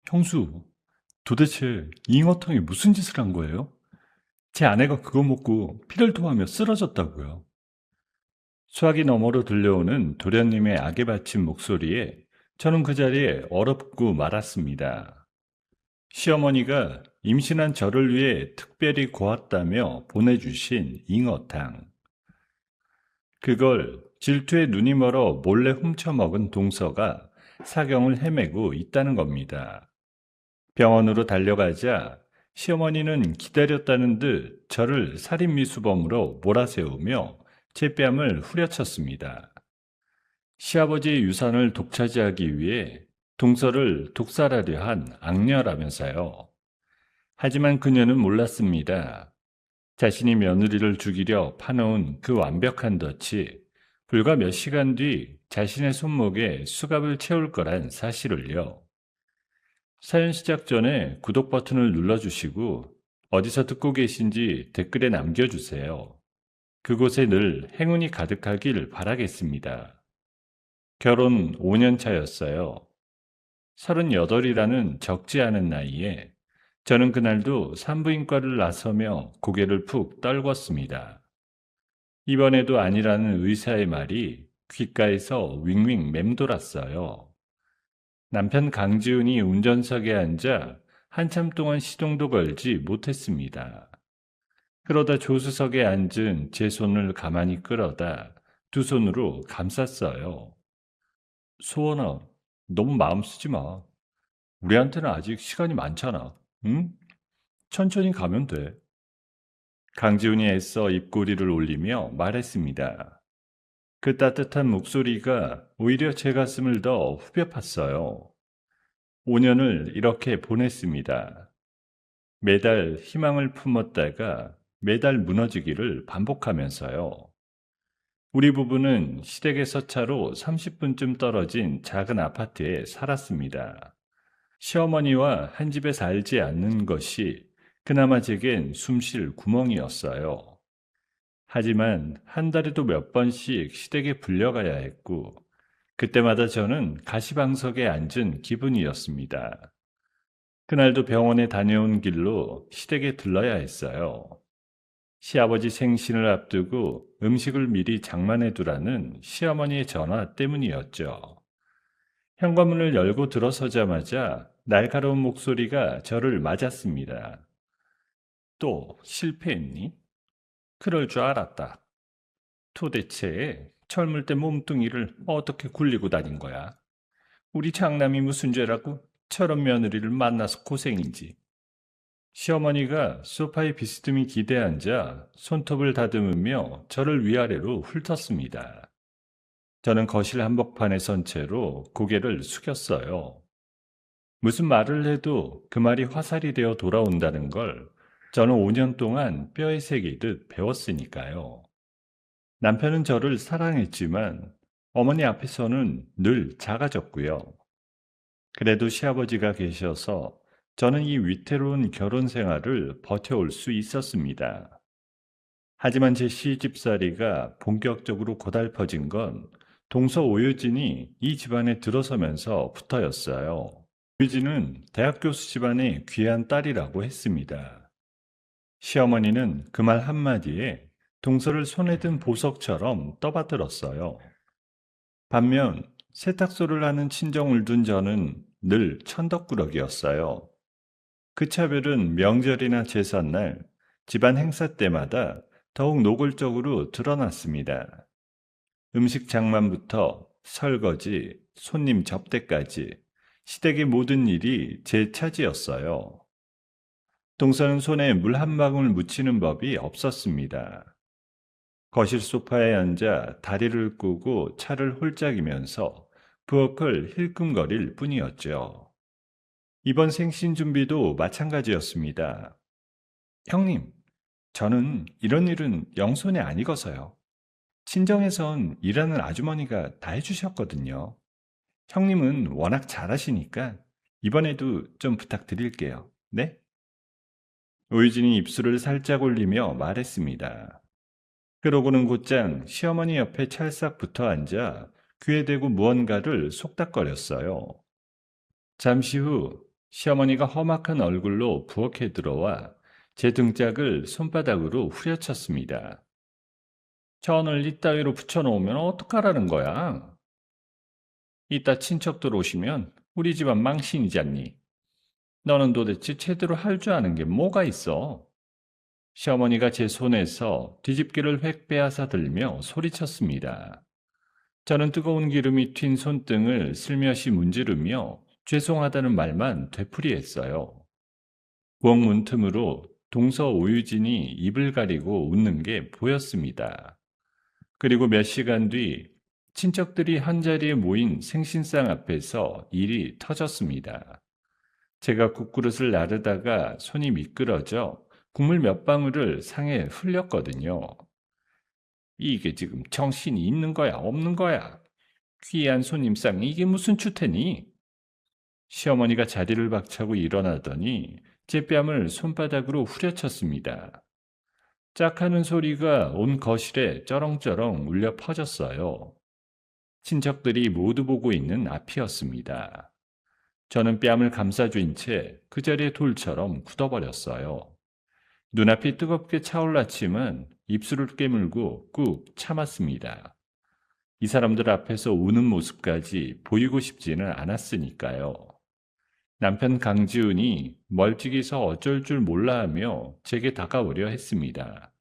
형수, 도대체 잉어탕이 무슨 짓을 한 거예요? 제 아내가 그거 먹고 피를 토하며 쓰러졌다고요. 수화기 너머로 들려오는 도련님의 악에 받친 목소리에 저는 그 자리에 얼어붙고 말았습니다. 시어머니가 임신한 저를 위해 특별히 고았다며 보내주신 잉어탕. 그걸 질투에 눈이 멀어 몰래 훔쳐먹은 동서가 사경을 헤매고 있다는 겁니다. 병원으로 달려가자 시어머니는 기다렸다는 듯 저를 살인미수범으로 몰아세우며 제 뺨을 후려쳤습니다. 시아버지의 유산을 독차지하기 위해 동서를 독살하려 한 악녀라면서요. 하지만 그녀는 몰랐습니다. 자신이 며느리를 죽이려 파놓은 그 완벽한 덫이 불과 몇 시간 뒤 자신의 손목에 수갑을 채울 거란 사실을요. 사연 시작 전에 구독 버튼을 눌러주시고 어디서 듣고 계신지 댓글에 남겨주세요. 그곳에 늘 행운이 가득하길 바라겠습니다. 결혼 5년 차였어요. 38이라는 적지 않은 나이에 저는 그날도 산부인과를 나서며 고개를 푹 떨궜습니다. 이번에도 아니라는 의사의 말이 귓가에서 윙윙 맴돌았어요. 남편 강지훈이 운전석에 앉아 한참 동안 시동도 걸지 못했습니다. 그러다 조수석에 앉은 제 손을 가만히 끌어다 두 손으로 감쌌어요. 소원아, 너무 마음 쓰지 마. 우리한테는 아직 시간이 많잖아. 응? 천천히 가면 돼. 강지훈이 애써 입꼬리를 올리며 말했습니다. 그 따뜻한 목소리가 오히려 제 가슴을 더 후벼 팠어요. 5년을 이렇게 보냈습니다. 매달 희망을 품었다가 매달 무너지기를 반복하면서요. 우리 부부는 시댁에서 차로 30분쯤 떨어진 작은 아파트에 살았습니다. 시어머니와 한 집에 살지 않는 것이 그나마 제겐 숨쉴 구멍이었어요. 하지만 한 달에도 몇 번씩 시댁에 불려가야 했고, 그때마다 저는 가시방석에 앉은 기분이었습니다. 그날도 병원에 다녀온 길로 시댁에 들러야 했어요. 시아버지 생신을 앞두고 음식을 미리 장만해 두라는 시어머니의 전화 때문이었죠. 현관문을 열고 들어서자마자 날카로운 목소리가 저를 맞았습니다. 또 실패했니? 그럴 줄 알았다. 도대체 젊을 때 몸뚱이를 어떻게 굴리고 다닌 거야? 우리 장남이 무슨 죄라고 저런 며느리를 만나서 고생인지. 시어머니가 소파에 비스듬히 기대앉아 손톱을 다듬으며 저를 위아래로 훑었습니다. 저는 거실 한복판에 선 채로 고개를 숙였어요. 무슨 말을 해도 그 말이 화살이 되어 돌아온다는 걸 저는 5년 동안 뼈에 새기듯 배웠으니까요. 남편은 저를 사랑했지만 어머니 앞에서는 늘 작아졌고요. 그래도 시아버지가 계셔서 저는 이 위태로운 결혼 생활을 버텨올 수 있었습니다. 하지만 제 시집살이가 본격적으로 고달퍼진 건 동서 오유진이 이 집안에 들어서면서부터였어요. 오유진은 대학 교수 집안의 귀한 딸이라고 했습니다. 시어머니는 그 말 한마디에 동서를 손에 든 보석처럼 떠받들었어요. 반면 세탁소를 하는 친정을 둔 저는 늘 천덕꾸러기였어요. 그 차별은 명절이나 제삿날, 집안 행사 때마다 더욱 노골적으로 드러났습니다. 음식 장만부터 설거지, 손님 접대까지 시댁의 모든 일이 제 차지였어요. 동서는 손에 물 한 방울 묻히는 법이 없었습니다. 거실 소파에 앉아 다리를 꼬고 차를 홀짝이면서 부엌을 힐끔거릴 뿐이었죠. 이번 생신 준비도 마찬가지였습니다. 형님, 저는 이런 일은 영손에 안 익어서요. 친정에선 일하는 아주머니가 다 해주셨거든요. 형님은 워낙 잘하시니까 이번에도 좀 부탁드릴게요. 네? 오유진이 입술을 살짝 올리며 말했습니다. 그러고는 곧장 시어머니 옆에 찰싹 붙어 앉아 귀에 대고 무언가를 속닥거렸어요. 잠시 후 시어머니가 험악한 얼굴로 부엌에 들어와 제 등짝을 손바닥으로 후려쳤습니다. 천을 이따위로 붙여놓으면 어떡하라는 거야? 이따 친척들 오시면 우리 집안 망신이잖니. 너는 도대체 제대로 할 줄 아는 게 뭐가 있어? 시어머니가 제 손에서 뒤집개를 획 빼앗아 들며 소리쳤습니다. 저는 뜨거운 기름이 튄 손등을 슬며시 문지르며 죄송하다는 말만 되풀이했어요. 부엌 문틈으로 동서 오유진이 입을 가리고 웃는 게 보였습니다. 그리고 몇 시간 뒤 친척들이 한자리에 모인 생신상 앞에서 일이 터졌습니다. 제가 국그릇을 나르다가 손이 미끄러져 국물 몇 방울을 상에 흘렸거든요. 이게 지금 정신이 있는 거야, 없는 거야? 귀한 손님상 이게 무슨 추태니? 시어머니가 자리를 박차고 일어나더니 제 뺨을 손바닥으로 후려쳤습니다. 짝하는 소리가 온 거실에 쩌렁쩌렁 울려 퍼졌어요. 친척들이 모두 보고 있는 앞이었습니다. 저는 뺨을 감싸쥔 채 그 자리에 돌처럼 굳어버렸어요. 눈앞이 뜨겁게 차올랐지만 입술을 깨물고 꾹 참았습니다. 이 사람들 앞에서 우는 모습까지 보이고 싶지는 않았으니까요. 남편 강지훈이 멀찍이서 어쩔 줄 몰라 하며 제게 다가오려 했습니다.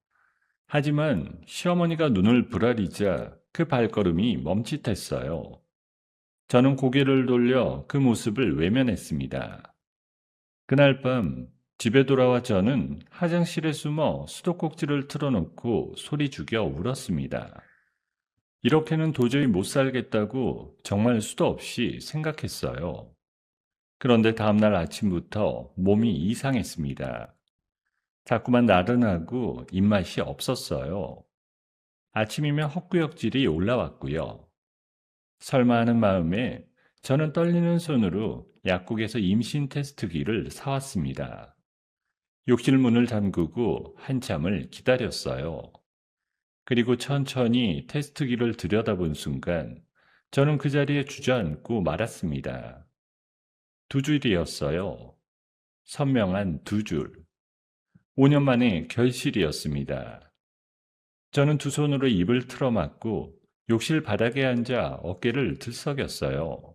하지만 시어머니가 눈을 부라리자 그 발걸음이 멈칫했어요. 저는 고개를 돌려 그 모습을 외면했습니다. 그날 밤 집에 돌아와 저는 화장실에 숨어 수도꼭지를 틀어놓고 소리 죽여 울었습니다. 이렇게는 도저히 못 살겠다고 정말 수도 없이 생각했어요. 그런데 다음날 아침부터 몸이 이상했습니다. 자꾸만 나른하고 입맛이 없었어요. 아침이면 헛구역질이 올라왔고요. 설마 하는 마음에 저는 떨리는 손으로 약국에서 임신 테스트기를 사왔습니다. 욕실 문을 잠그고 한참을 기다렸어요. 그리고 천천히 테스트기를 들여다본 순간 저는 그 자리에 주저앉고 말았습니다. 두 줄이었어요. 선명한 두 줄. 5년 만에 결실이었습니다. 저는 두 손으로 입을 틀어막고 욕실 바닥에 앉아 어깨를 들썩였어요.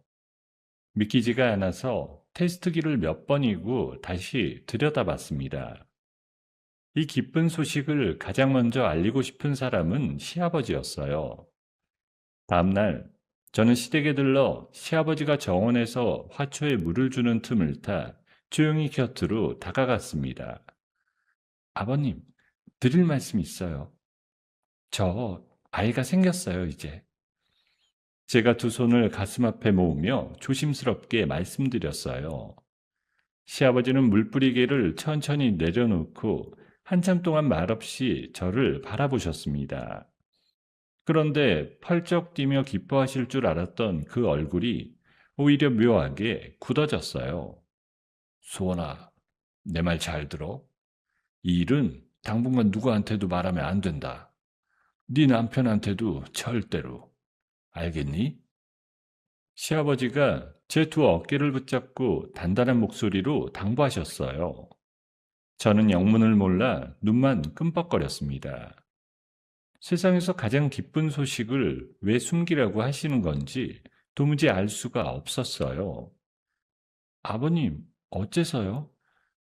믿기지가 않아서 테스트기를 몇 번이고 다시 들여다봤습니다. 이 기쁜 소식을 가장 먼저 알리고 싶은 사람은 시아버지였어요. 다음날 저는 시댁에 들러 시아버지가 정원에서 화초에 물을 주는 틈을 타 조용히 곁으로 다가갔습니다. 아버님, 드릴 말씀 있어요. 저 아이가 생겼어요, 이제. 제가 두 손을 가슴 앞에 모으며 조심스럽게 말씀드렸어요. 시아버지는 물뿌리개를 천천히 내려놓고 한참 동안 말없이 저를 바라보셨습니다. 그런데 펄쩍 뛰며 기뻐하실 줄 알았던 그 얼굴이 오히려 묘하게 굳어졌어요. 수원아, 내 말 잘 들어? 이 일은 당분간 누구한테도 말하면 안 된다. 네 남편한테도 절대로. 알겠니? 시아버지가 제 두 어깨를 붙잡고 단단한 목소리로 당부하셨어요. 저는 영문을 몰라 눈만 끔뻑거렸습니다. 세상에서 가장 기쁜 소식을 왜 숨기라고 하시는 건지 도무지 알 수가 없었어요. 아버님, 어째서요?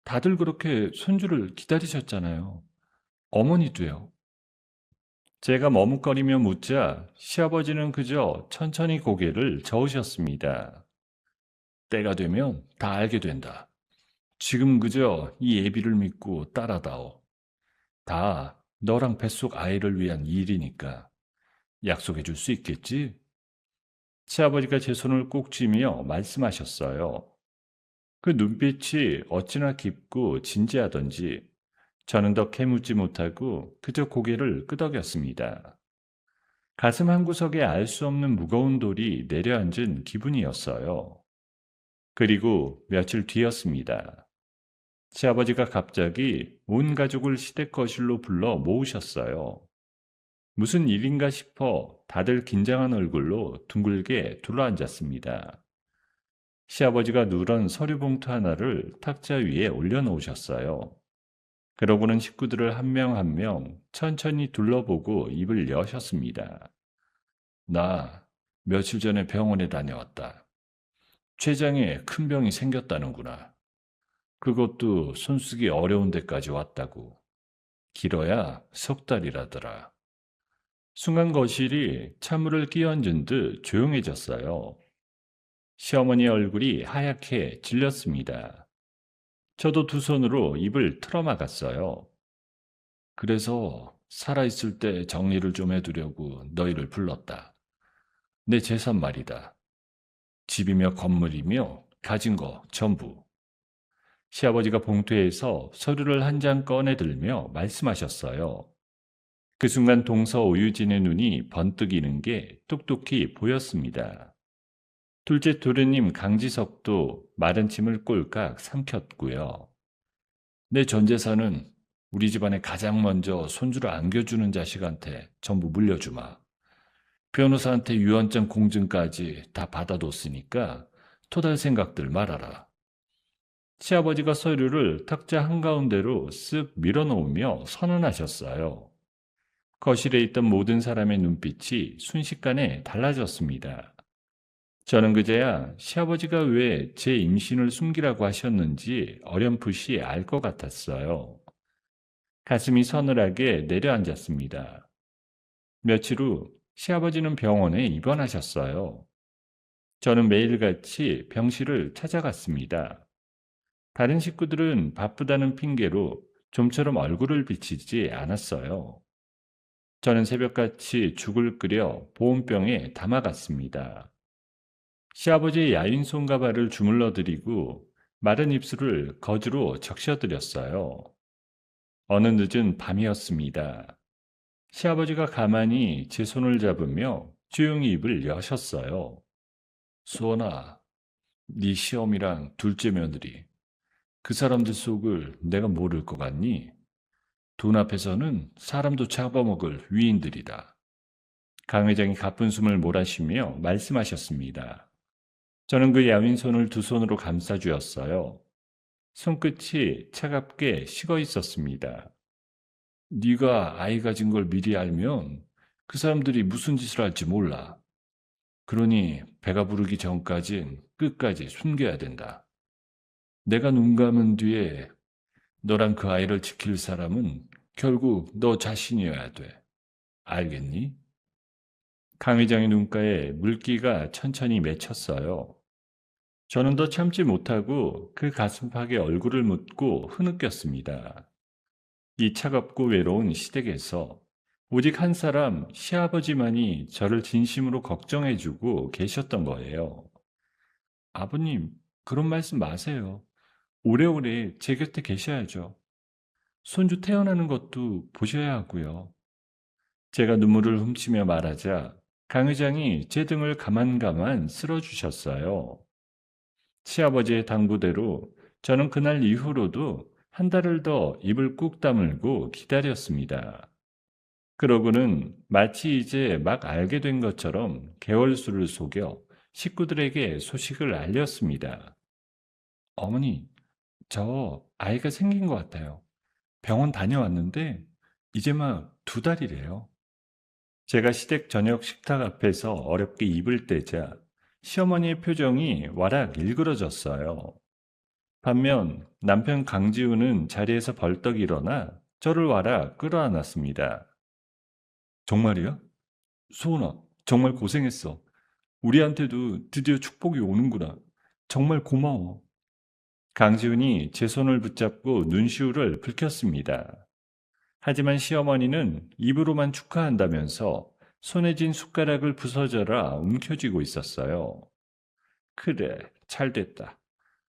다들 그렇게 손주를 기다리셨잖아요. 어머니도요. 제가 머뭇거리며 묻자 시아버지는 그저 천천히 고개를 저으셨습니다. 때가 되면 다 알게 된다. 지금 그저 이 애비를 믿고 따라다오. 다 너랑 뱃속 아이를 위한 일이니까 약속해 줄 수 있겠지? 시아버지가 제 손을 꼭 쥐며 말씀하셨어요. 그 눈빛이 어찌나 깊고 진지하던지 저는 더 캐묻지 못하고 그저 고개를 끄덕였습니다. 가슴 한구석에 알 수 없는 무거운 돌이 내려앉은 기분이었어요. 그리고 며칠 뒤였습니다. 시아버지가 갑자기 온 가족을 시댁 거실로 불러 모으셨어요. 무슨 일인가 싶어 다들 긴장한 얼굴로 둥글게 둘러앉았습니다. 시아버지가 누런 서류 봉투 하나를 탁자 위에 올려놓으셨어요. 그러고는 식구들을 한 명 한 명 천천히 둘러보고 입을 여셨습니다. 나 며칠 전에 병원에 다녀왔다. 췌장에 큰 병이 생겼다는구나. 그것도 손쓰기 어려운 데까지 왔다고. 길어야 석 달이라더라. 순간 거실이 찬물을 끼얹은 듯 조용해졌어요. 시어머니 얼굴이 하얗게 질렸습니다. 저도 두 손으로 입을 틀어막았어요. 그래서 살아있을 때 정리를 좀 해두려고 너희를 불렀다. 내 재산 말이다. 집이며 건물이며 가진 거 전부. 시아버지가 봉투에서 서류를 한 장 꺼내들며 말씀하셨어요. 그 순간 동서 오유진의 눈이 번뜩이는 게 똑똑히 보였습니다. 둘째 도련님 강지석도 마른 침을 꼴깍 삼켰고요. 내 전 재산은 우리 집안에 가장 먼저 손주를 안겨주는 자식한테 전부 물려주마. 변호사한테 유언장 공증까지 다 받아뒀으니까 토달 생각들 말아라. 시아버지가 서류를 탁자 한가운데로 쓱 밀어놓으며 선언하셨어요. 거실에 있던 모든 사람의 눈빛이 순식간에 달라졌습니다. 저는 그제야 시아버지가 왜 제 임신을 숨기라고 하셨는지 어렴풋이 알 것 같았어요. 가슴이 서늘하게 내려앉았습니다. 며칠 후 시아버지는 병원에 입원하셨어요. 저는 매일같이 병실을 찾아갔습니다. 다른 식구들은 바쁘다는 핑계로 좀처럼 얼굴을 비치지 않았어요. 저는 새벽같이 죽을 끓여 보온병에 담아갔습니다. 시아버지의 야윈 손가발을 주물러 드리고 마른 입술을 거즈로 적셔드렸어요. 어느 늦은 밤이었습니다. 시아버지가 가만히 제 손을 잡으며 조용히 입을 여셨어요. 수원아, 네 시엄이랑 둘째 며느리, 그 사람들 속을 내가 모를 것 같니? 돈 앞에서는 사람도 잡아먹을 위인들이다. 강 회장이 가쁜 숨을 몰아쉬며 말씀하셨습니다. 저는 그 야윈 손을 두 손으로 감싸주었어요. 손끝이 차갑게 식어 있었습니다. 네가 아이 가진 걸 미리 알면 그 사람들이 무슨 짓을 할지 몰라. 그러니 배가 부르기 전까진 끝까지 숨겨야 된다. 내가 눈 감은 뒤에 너랑 그 아이를 지킬 사람은 결국 너 자신이어야 돼. 알겠니? 강 회장의 눈가에 물기가 천천히 맺혔어요. 저는 더 참지 못하고 그 가슴팍에 얼굴을 묻고 흐느꼈습니다. 이 차갑고 외로운 시댁에서 오직 한 사람 시아버지만이 저를 진심으로 걱정해주고 계셨던 거예요. 아버님, 그런 말씀 마세요. 오래오래 제 곁에 계셔야죠. 손주 태어나는 것도 보셔야 하고요. 제가 눈물을 훔치며 말하자 강 회장이 제 등을 가만가만 쓸어주셨어요. 시아버지의 당부대로 저는 그날 이후로도 한 달을 더 입을 꾹 다물고 기다렸습니다. 그러고는 마치 이제 막 알게 된 것처럼 개월수를 속여 식구들에게 소식을 알렸습니다. 어머니, 저 아이가 생긴 것 같아요. 병원 다녀왔는데 이제 막 두 달이래요. 제가 시댁 저녁 식탁 앞에서 어렵게 입을 떼자 시어머니의 표정이 와락 일그러졌어요. 반면 남편 강지우는 자리에서 벌떡 일어나 저를 와락 끌어안았습니다. 정말이야? 소은아, 정말 고생했어. 우리한테도 드디어 축복이 오는구나. 정말 고마워. 강지훈이 제 손을 붙잡고 눈시울을 붉혔습니다. 하지만 시어머니는 입으로만 축하한다면서 손에 쥔 숟가락을 부서져라 움켜쥐고 있었어요. 그래, 잘됐다.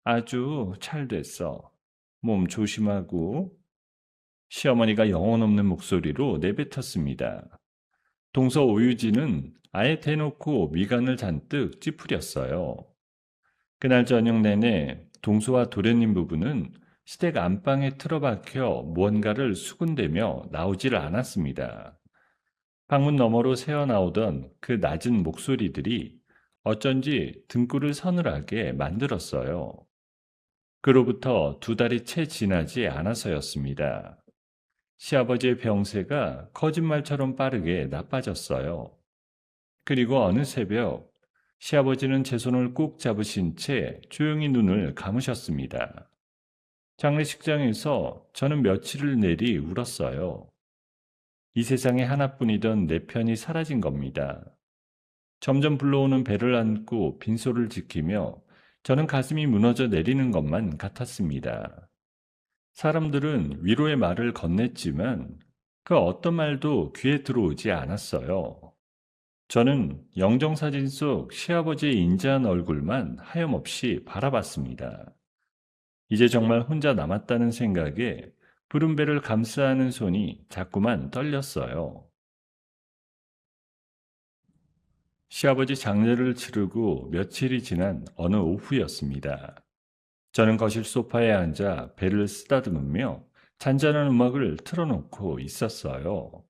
아주 잘됐어. 몸 조심하고. 시어머니가 영혼 없는 목소리로 내뱉었습니다. 동서 오유진은 아예 대놓고 미간을 잔뜩 찌푸렸어요. 그날 저녁 내내 동서와 도련님 부부는 시댁 안방에 틀어박혀 무언가를 수군대며 나오지를 않았습니다. 방문 너머로 새어나오던 그 낮은 목소리들이 어쩐지 등골을 서늘하게 만들었어요. 그로부터 2달이 채 지나지 않아서였습니다. 시아버지의 병세가 거짓말처럼 빠르게 나빠졌어요. 그리고 어느 새벽 시아버지는 제 손을 꼭 잡으신 채 조용히 눈을 감으셨습니다. 장례식장에서 저는 며칠을 내리 울었어요. 이 세상에 하나뿐이던 내 편이 사라진 겁니다. 점점 불러오는 배를 안고 빈소를 지키며 저는 가슴이 무너져 내리는 것만 같았습니다. 사람들은 위로의 말을 건넸지만 그 어떤 말도 귀에 들어오지 않았어요. 저는 영정사진 속 시아버지의 인자한 얼굴만 하염없이 바라봤습니다. 이제 정말 혼자 남았다는 생각에 푸른 배를 감싸는 손이 자꾸만 떨렸어요. 시아버지 장례를 치르고 며칠이 지난 어느 오후였습니다. 저는 거실 소파에 앉아 배를 쓰다듬으며 잔잔한 음악을 틀어놓고 있었어요.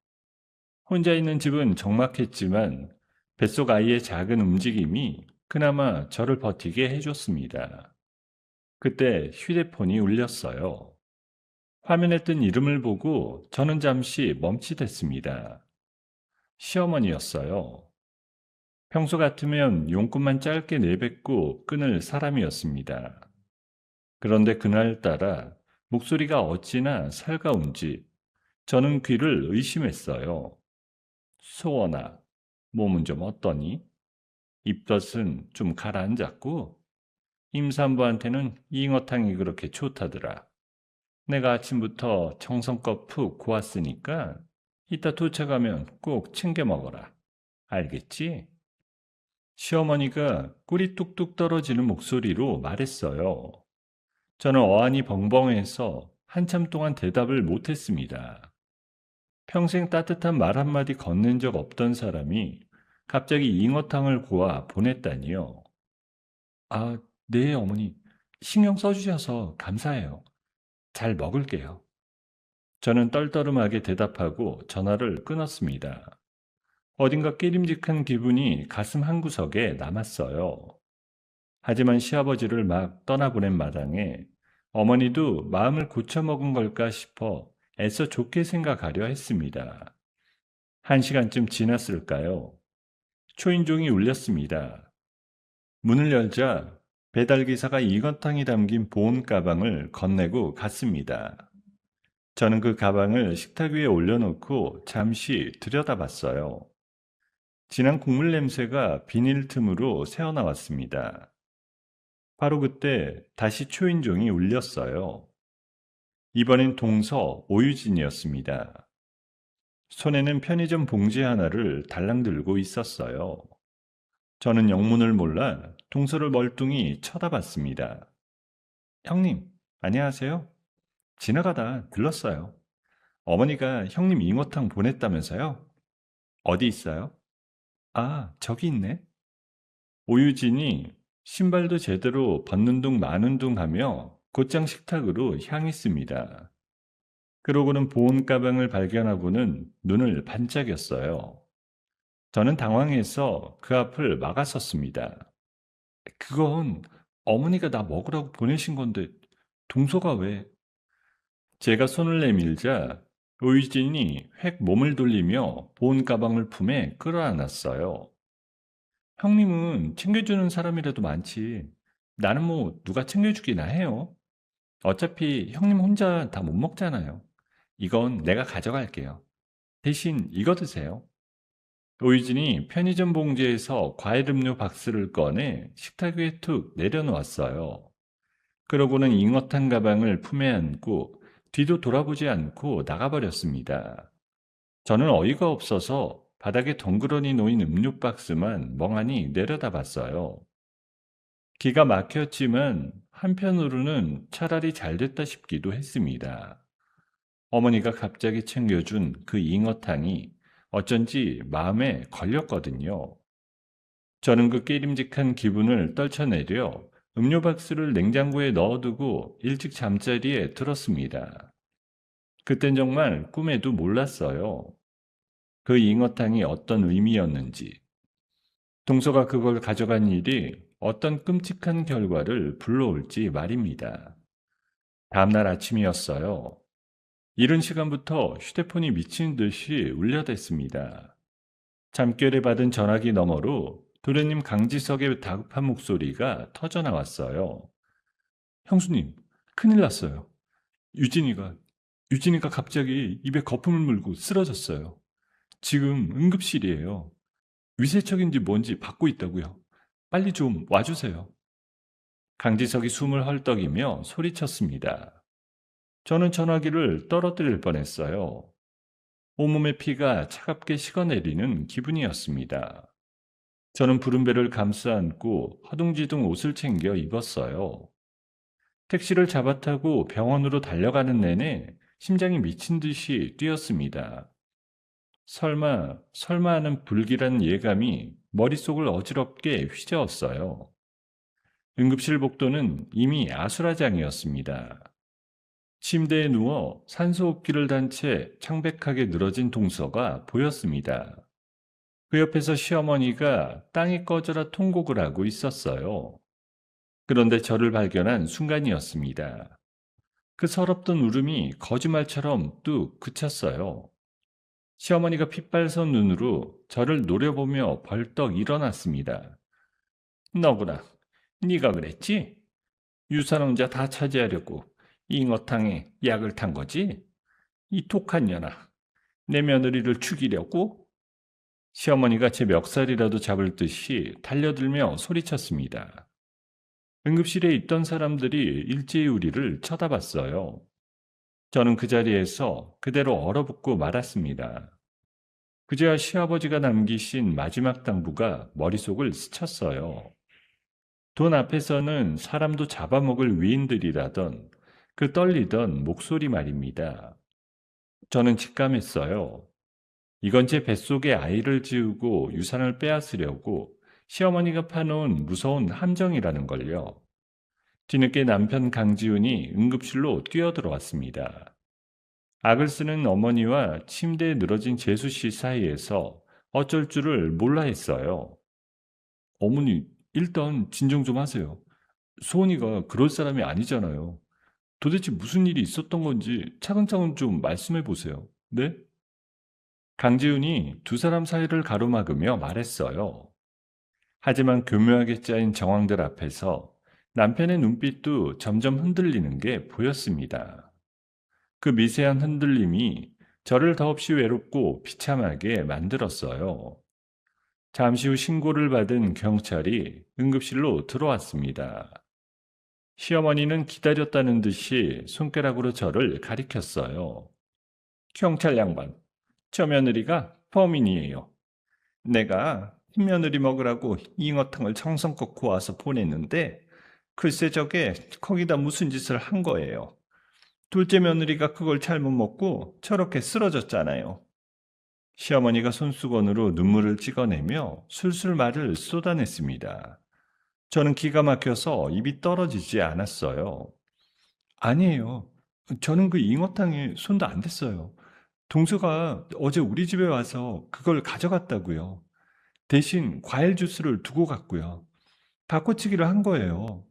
혼자 있는 집은 적막했지만 뱃속 아이의 작은 움직임이 그나마 저를 버티게 해줬습니다. 그때 휴대폰이 울렸어요. 화면에 뜬 이름을 보고 저는 잠시 멈칫했습니다. 시어머니였어요. 평소 같으면 용건만 짧게 내뱉고 끊을 사람이었습니다. 그런데 그날따라 목소리가 어찌나 살가운지 저는 귀를 의심했어요. 소원아, 몸은 좀 어떠니? 입덧은 좀 가라앉았고 임산부한테는 잉어탕이 그렇게 좋다더라. 내가 아침부터 정성껏 푹 고왔으니까 이따 도착하면 꼭 챙겨 먹어라. 알겠지? 시어머니가 꿀이 뚝뚝 떨어지는 목소리로 말했어요. 저는 어안이 벙벙해서 한참 동안 대답을 못했습니다. 평생 따뜻한 말 한마디 건넨 적 없던 사람이 갑자기 잉어탕을 고아 보냈다니요. 아, 네, 어머니. 신경 써주셔서 감사해요. 잘 먹을게요. 저는 떨떠름하게 대답하고 전화를 끊었습니다. 어딘가 깨림직한 기분이 가슴 한구석에 남았어요. 하지만 시아버지를 막 떠나보낸 마당에 어머니도 마음을 고쳐먹은 걸까 싶어 애써 좋게 생각하려 했습니다. 1시간쯤 지났을까요? 초인종이 울렸습니다. 문을 열자 배달기사가 이건탕이 담긴 보온 가방을 건네고 갔습니다. 저는 그 가방을 식탁 위에 올려놓고 잠시 들여다봤어요. 진한 국물 냄새가 비닐 틈으로 새어나왔습니다. 바로 그때 다시 초인종이 울렸어요. 이번엔 동서 오유진이었습니다. 손에는 편의점 봉지 하나를 달랑 들고 있었어요. 저는 영문을 몰라 동서를 멀뚱히 쳐다봤습니다. 형님, 안녕하세요. 지나가다 들렀어요. 어머니가 형님 잉어탕 보냈다면서요? 어디 있어요? 아, 저기 있네. 오유진이 신발도 제대로 벗는 둥 마는 둥 하며 곧장 식탁으로 향했습니다. 그러고는 보온 가방을 발견하고는 눈을 반짝였어요. 저는 당황해서 그 앞을 막아섰습니다. 그건 어머니가 나 먹으라고 보내신 건데 동서가 왜? 제가 손을 내밀자 오유진이 획 몸을 돌리며 보온 가방을 품에 끌어안았어요. 형님은 챙겨주는 사람이라도 많지. 나는 뭐 누가 챙겨주기나 해요. 어차피 형님 혼자 다 못 먹잖아요. 이건 내가 가져갈게요. 대신 이거 드세요. 오유진이 편의점 봉지에서 과일 음료 박스를 꺼내 식탁 위에 툭 내려놓았어요. 그러고는 잉어탕 가방을 품에 안고 뒤도 돌아보지 않고 나가버렸습니다. 저는 어이가 없어서 바닥에 덩그러니 놓인 음료 박스만 멍하니 내려다봤어요. 기가 막혔지만 한편으로는 차라리 잘됐다 싶기도 했습니다. 어머니가 갑자기 챙겨준 그 잉어탕이 어쩐지 마음에 걸렸거든요. 저는 그 깨림직한 기분을 떨쳐내려 음료 박스를 냉장고에 넣어두고 일찍 잠자리에 들었습니다. 그땐 정말 꿈에도 몰랐어요. 그 잉어탕이 어떤 의미였는지. 동서가 그걸 가져간 일이 어떤 끔찍한 결과를 불러올지 말입니다. 다음날 아침이었어요. 이른 시간부터 휴대폰이 미친 듯이 울려댔습니다. 잠결에 받은 전화기 너머로 도련님 강지석의 다급한 목소리가 터져나왔어요. 형수님, 큰일 났어요. 유진이가, 유진이가 갑자기 입에 거품을 물고 쓰러졌어요. 지금 응급실이에요. 위세척인지 뭔지 받고 있다고요. 빨리 좀 와주세요. 강지석이 숨을 헐떡이며 소리쳤습니다. 저는 전화기를 떨어뜨릴 뻔했어요. 온몸의 피가 차갑게 식어내리는 기분이었습니다. 저는 부른배를 감싸 안고 허둥지둥 옷을 챙겨 입었어요. 택시를 잡아타고 병원으로 달려가는 내내 심장이 미친 듯이 뛰었습니다. 설마 하는 불길한 예감이 머릿속을 어지럽게 휘저었어요. 응급실 복도는 이미 아수라장이었습니다. 침대에 누워 산소호흡기를 단 채 창백하게 늘어진 동서가 보였습니다. 그 옆에서 시어머니가 땅이 꺼져라 통곡을 하고 있었어요. 그런데 저를 발견한 순간이었습니다. 그 서럽던 울음이 거짓말처럼 뚝 그쳤어요. 시어머니가 핏발선 눈으로 저를 노려보며 벌떡 일어났습니다. 너구나, 네가 그랬지? 유산혼자 다 차지하려고 잉어탕에 약을 탄 거지? 이 독한 년아, 내 며느리를 죽이려고? 시어머니가 제 멱살이라도 잡을 듯이 달려들며 소리쳤습니다. 응급실에 있던 사람들이 일제히 우리를 쳐다봤어요. 저는 그 자리에서 그대로 얼어붙고 말았습니다. 그제야 시아버지가 남기신 마지막 당부가 머릿속을 스쳤어요. 돈 앞에서는 사람도 잡아먹을 위인들이라던 그 떨리던 목소리 말입니다. 저는 직감했어요. 이건 제 뱃속에 아이를 지우고 유산을 빼앗으려고 시어머니가 파놓은 무서운 함정이라는 걸요. 뒤늦게 남편 강지훈이 응급실로 뛰어들어왔습니다. 악을 쓰는 어머니와 침대에 늘어진 재수 씨 사이에서 어쩔 줄을 몰라 했어요. 어머니, 일단 진정 좀 하세요. 소은이가 그럴 사람이 아니잖아요. 도대체 무슨 일이 있었던 건지 차근차근 좀 말씀해 보세요. 네? 강지훈이 두 사람 사이를 가로막으며 말했어요. 하지만 교묘하게 짜인 정황들 앞에서 남편의 눈빛도 점점 흔들리는 게 보였습니다. 그 미세한 흔들림이 저를 더없이 외롭고 비참하게 만들었어요. 잠시 후 신고를 받은 경찰이 응급실로 들어왔습니다. 시어머니는 기다렸다는 듯이 손가락으로 저를 가리켰어요. 경찰 양반, 저 며느리가 범인이에요. 내가 흰며느리 먹으라고 잉어탕을 정성껏 구워서 보냈는데 글쎄 저게 거기다 무슨 짓을 한 거예요. 둘째 며느리가 그걸 잘못 먹고 저렇게 쓰러졌잖아요. 시어머니가 손수건으로 눈물을 찍어내며 술술 말을 쏟아냈습니다. 저는 기가 막혀서 입이 떨어지지 않았어요. 아니에요. 저는 그 잉어탕에 손도 안 댔어요. 동서가 어제 우리 집에 와서 그걸 가져갔다고요. 대신 과일 주스를 두고 갔고요. 바꿔치기를 한 거예요.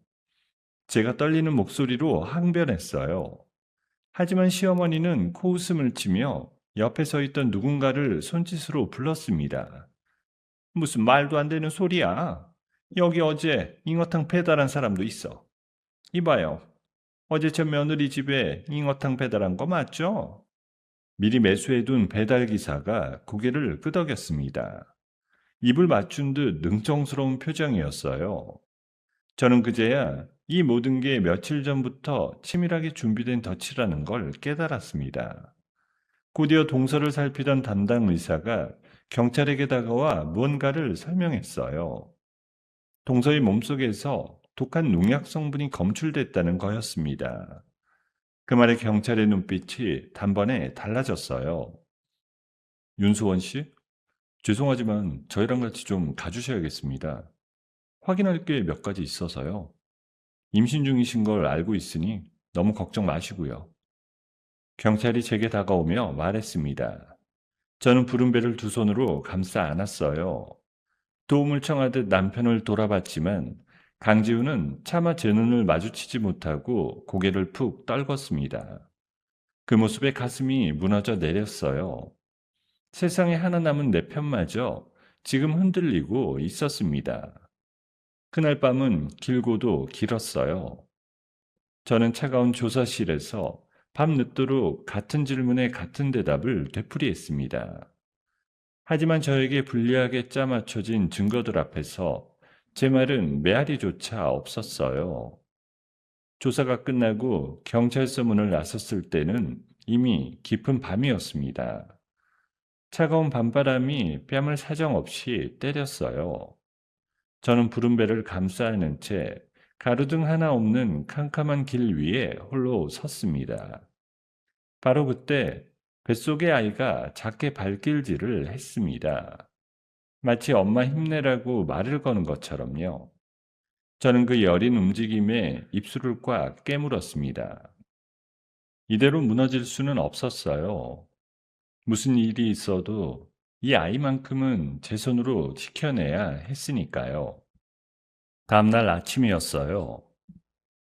제가 떨리는 목소리로 항변했어요. 하지만 시어머니는 코웃음을 치며 옆에 서 있던 누군가를 손짓으로 불렀습니다. 무슨 말도 안 되는 소리야. 여기 어제 잉어탕 배달한 사람도 있어. 이봐요. 어제 저 며느리 집에 잉어탕 배달한 거 맞죠? 미리 매수해둔 배달기사가 고개를 끄덕였습니다. 입을 맞춘 듯 능청스러운 표정이었어요. 저는 그제야 이 모든 게 며칠 전부터 치밀하게 준비된 덫이라는 걸 깨달았습니다. 곧이어 동서를 살피던 담당 의사가 경찰에게 다가와 무언가를 설명했어요. 동서의 몸속에서 독한 농약 성분이 검출됐다는 거였습니다. 그 말에 경찰의 눈빛이 단번에 달라졌어요. 윤수원 씨? 죄송하지만 저희랑 같이 좀 가주셔야겠습니다. 확인할 게 몇 가지 있어서요. 임신 중이신 걸 알고 있으니 너무 걱정 마시고요. 경찰이 제게 다가오며 말했습니다. 저는 부른 배를 두 손으로 감싸 안았어요. 도움을 청하듯 남편을 돌아봤지만 강지우는 차마 제 눈을 마주치지 못하고 고개를 푹 떨궜습니다. 그 모습에 가슴이 무너져 내렸어요. 세상에 하나 남은 내 편마저 지금 흔들리고 있었습니다. 그날 밤은 길고도 길었어요. 저는 차가운 조사실에서 밤늦도록 같은 질문에 같은 대답을 되풀이했습니다. 하지만 저에게 불리하게 짜맞춰진 증거들 앞에서 제 말은 메아리조차 없었어요. 조사가 끝나고 경찰서 문을 나섰을 때는 이미 깊은 밤이었습니다. 차가운 밤바람이 뺨을 사정없이 때렸어요. 저는 푸른 배를 감싸 안은 채 가로등 하나 없는 캄캄한 길 위에 홀로 섰습니다. 바로 그때 뱃속의 아이가 작게 발길질을 했습니다. 마치 엄마 힘내라고 말을 거는 것처럼요. 저는 그 여린 움직임에 입술을 꽉 깨물었습니다. 이대로 무너질 수는 없었어요. 무슨 일이 있어도 이 아이만큼은 제 손으로 지켜내야 했으니까요. 다음날 아침이었어요.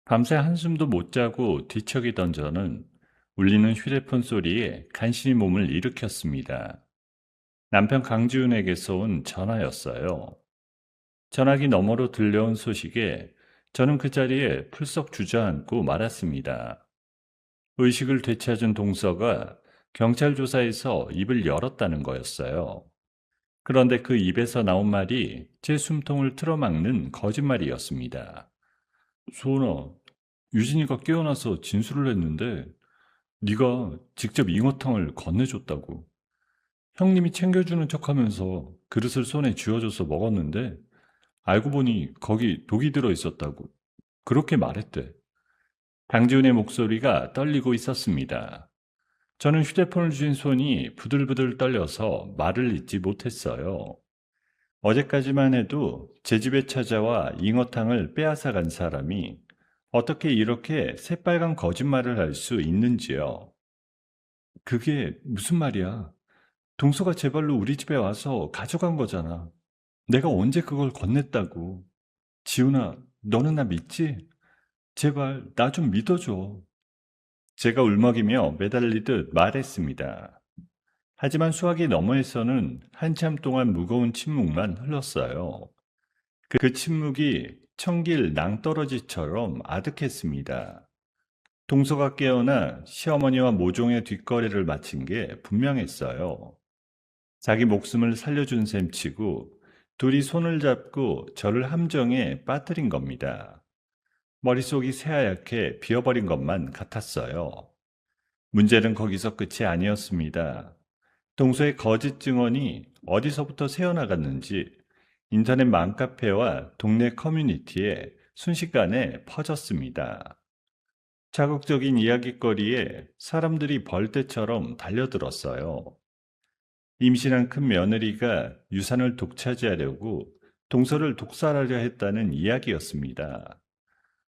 밤새 한숨도 못 자고 뒤척이던 저는 울리는 휴대폰 소리에 간신히 몸을 일으켰습니다. 남편 강지훈에게서 온 전화였어요. 전화기 너머로 들려온 소식에 저는 그 자리에 풀썩 주저앉고 말았습니다. 의식을 되찾은 동서가 경찰 조사에서 입을 열었다는 거였어요. 그런데 그 입에서 나온 말이 제 숨통을 틀어막는 거짓말이었습니다. 소원아, 유진이가 깨어나서 진술을 했는데 네가 직접 잉어탕을 건네줬다고. 형님이 챙겨주는 척하면서 그릇을 손에 쥐어줘서 먹었는데 알고 보니 거기 독이 들어 있었다고. 그렇게 말했대. 강지훈의 목소리가 떨리고 있었습니다. 저는 휴대폰을 쥔 손이 부들부들 떨려서 말을 잇지 못했어요. 어제까지만 해도 제 집에 찾아와 잉어탕을 빼앗아간 사람이 어떻게 이렇게 새빨간 거짓말을 할 수 있는지요. 그게 무슨 말이야? 동서가 제 발로 우리 집에 와서 가져간 거잖아. 내가 언제 그걸 건넸다고. 지훈아, 너는 나 믿지? 제발 나 좀 믿어줘. 제가 울먹이며 매달리듯 말했습니다. 하지만 수화기 너머에서는 한참 동안 무거운 침묵만 흘렀어요. 그 침묵이 청길 낭떠러지처럼 아득했습니다. 동서가 깨어나 시어머니와 모종의 뒷거래를 마친 게 분명했어요. 자기 목숨을 살려준 셈치고 둘이 손을 잡고 저를 함정에 빠뜨린 겁니다. 머릿속이 새하얗게 비어버린 것만 같았어요. 문제는 거기서 끝이 아니었습니다. 동서의 거짓 증언이 어디서부터 새어나갔는지 인터넷 맘카페와 동네 커뮤니티에 순식간에 퍼졌습니다. 자극적인 이야깃거리에 사람들이 벌떼처럼 달려들었어요. 임신한 큰 며느리가 유산을 독차지하려고 동서를 독살하려 했다는 이야기였습니다.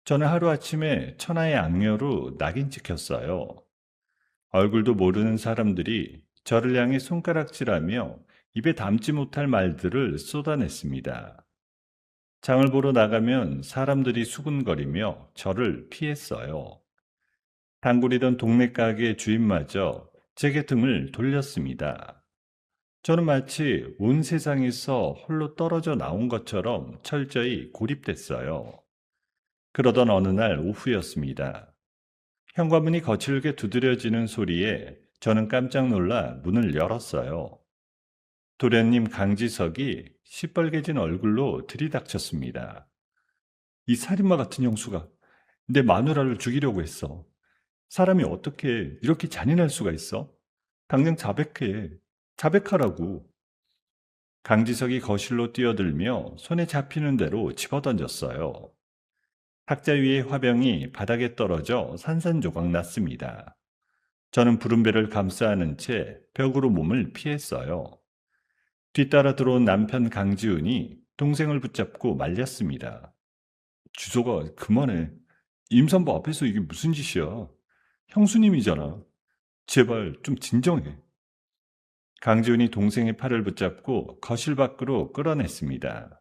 저는 하루아침에 천하의 악녀로 낙인 찍혔어요. 얼굴도 모르는 사람들이 저를 향해 손가락질하며 입에 담지 못할 말들을 쏟아냈습니다. 장을 보러 나가면 사람들이 수군거리며 저를 피했어요. 단골이던 동네 가게 주인마저 제게 등을 돌렸습니다. 저는 마치 온 세상에서 홀로 떨어져 나온 것처럼 철저히 고립됐어요. 그러던 어느 날 오후였습니다. 현관문이 거칠게 두드려지는 소리에 저는 깜짝 놀라 문을 열었어요. 도련님 강지석이 시뻘개진 얼굴로 들이닥쳤습니다. 이 살인마 같은 형수가 내 마누라를 죽이려고 했어. 사람이 어떻게 이렇게 잔인할 수가 있어? 당장 자백해. 자백하라고. 강지석이 거실로 뛰어들며 손에 잡히는 대로 집어던졌어요. 탁자 위의 화병이 바닥에 떨어져 산산조각 났습니다. 저는 부른배를 감싸 안은 채 벽으로 몸을 피했어요. 뒤따라 들어온 남편 강지훈이 동생을 붙잡고 말렸습니다. 주소가 그만해. 임산부 앞에서 이게 무슨 짓이야. 형수님이잖아. 제발 좀 진정해. 강지훈이 동생의 팔을 붙잡고 거실 밖으로 끌어냈습니다.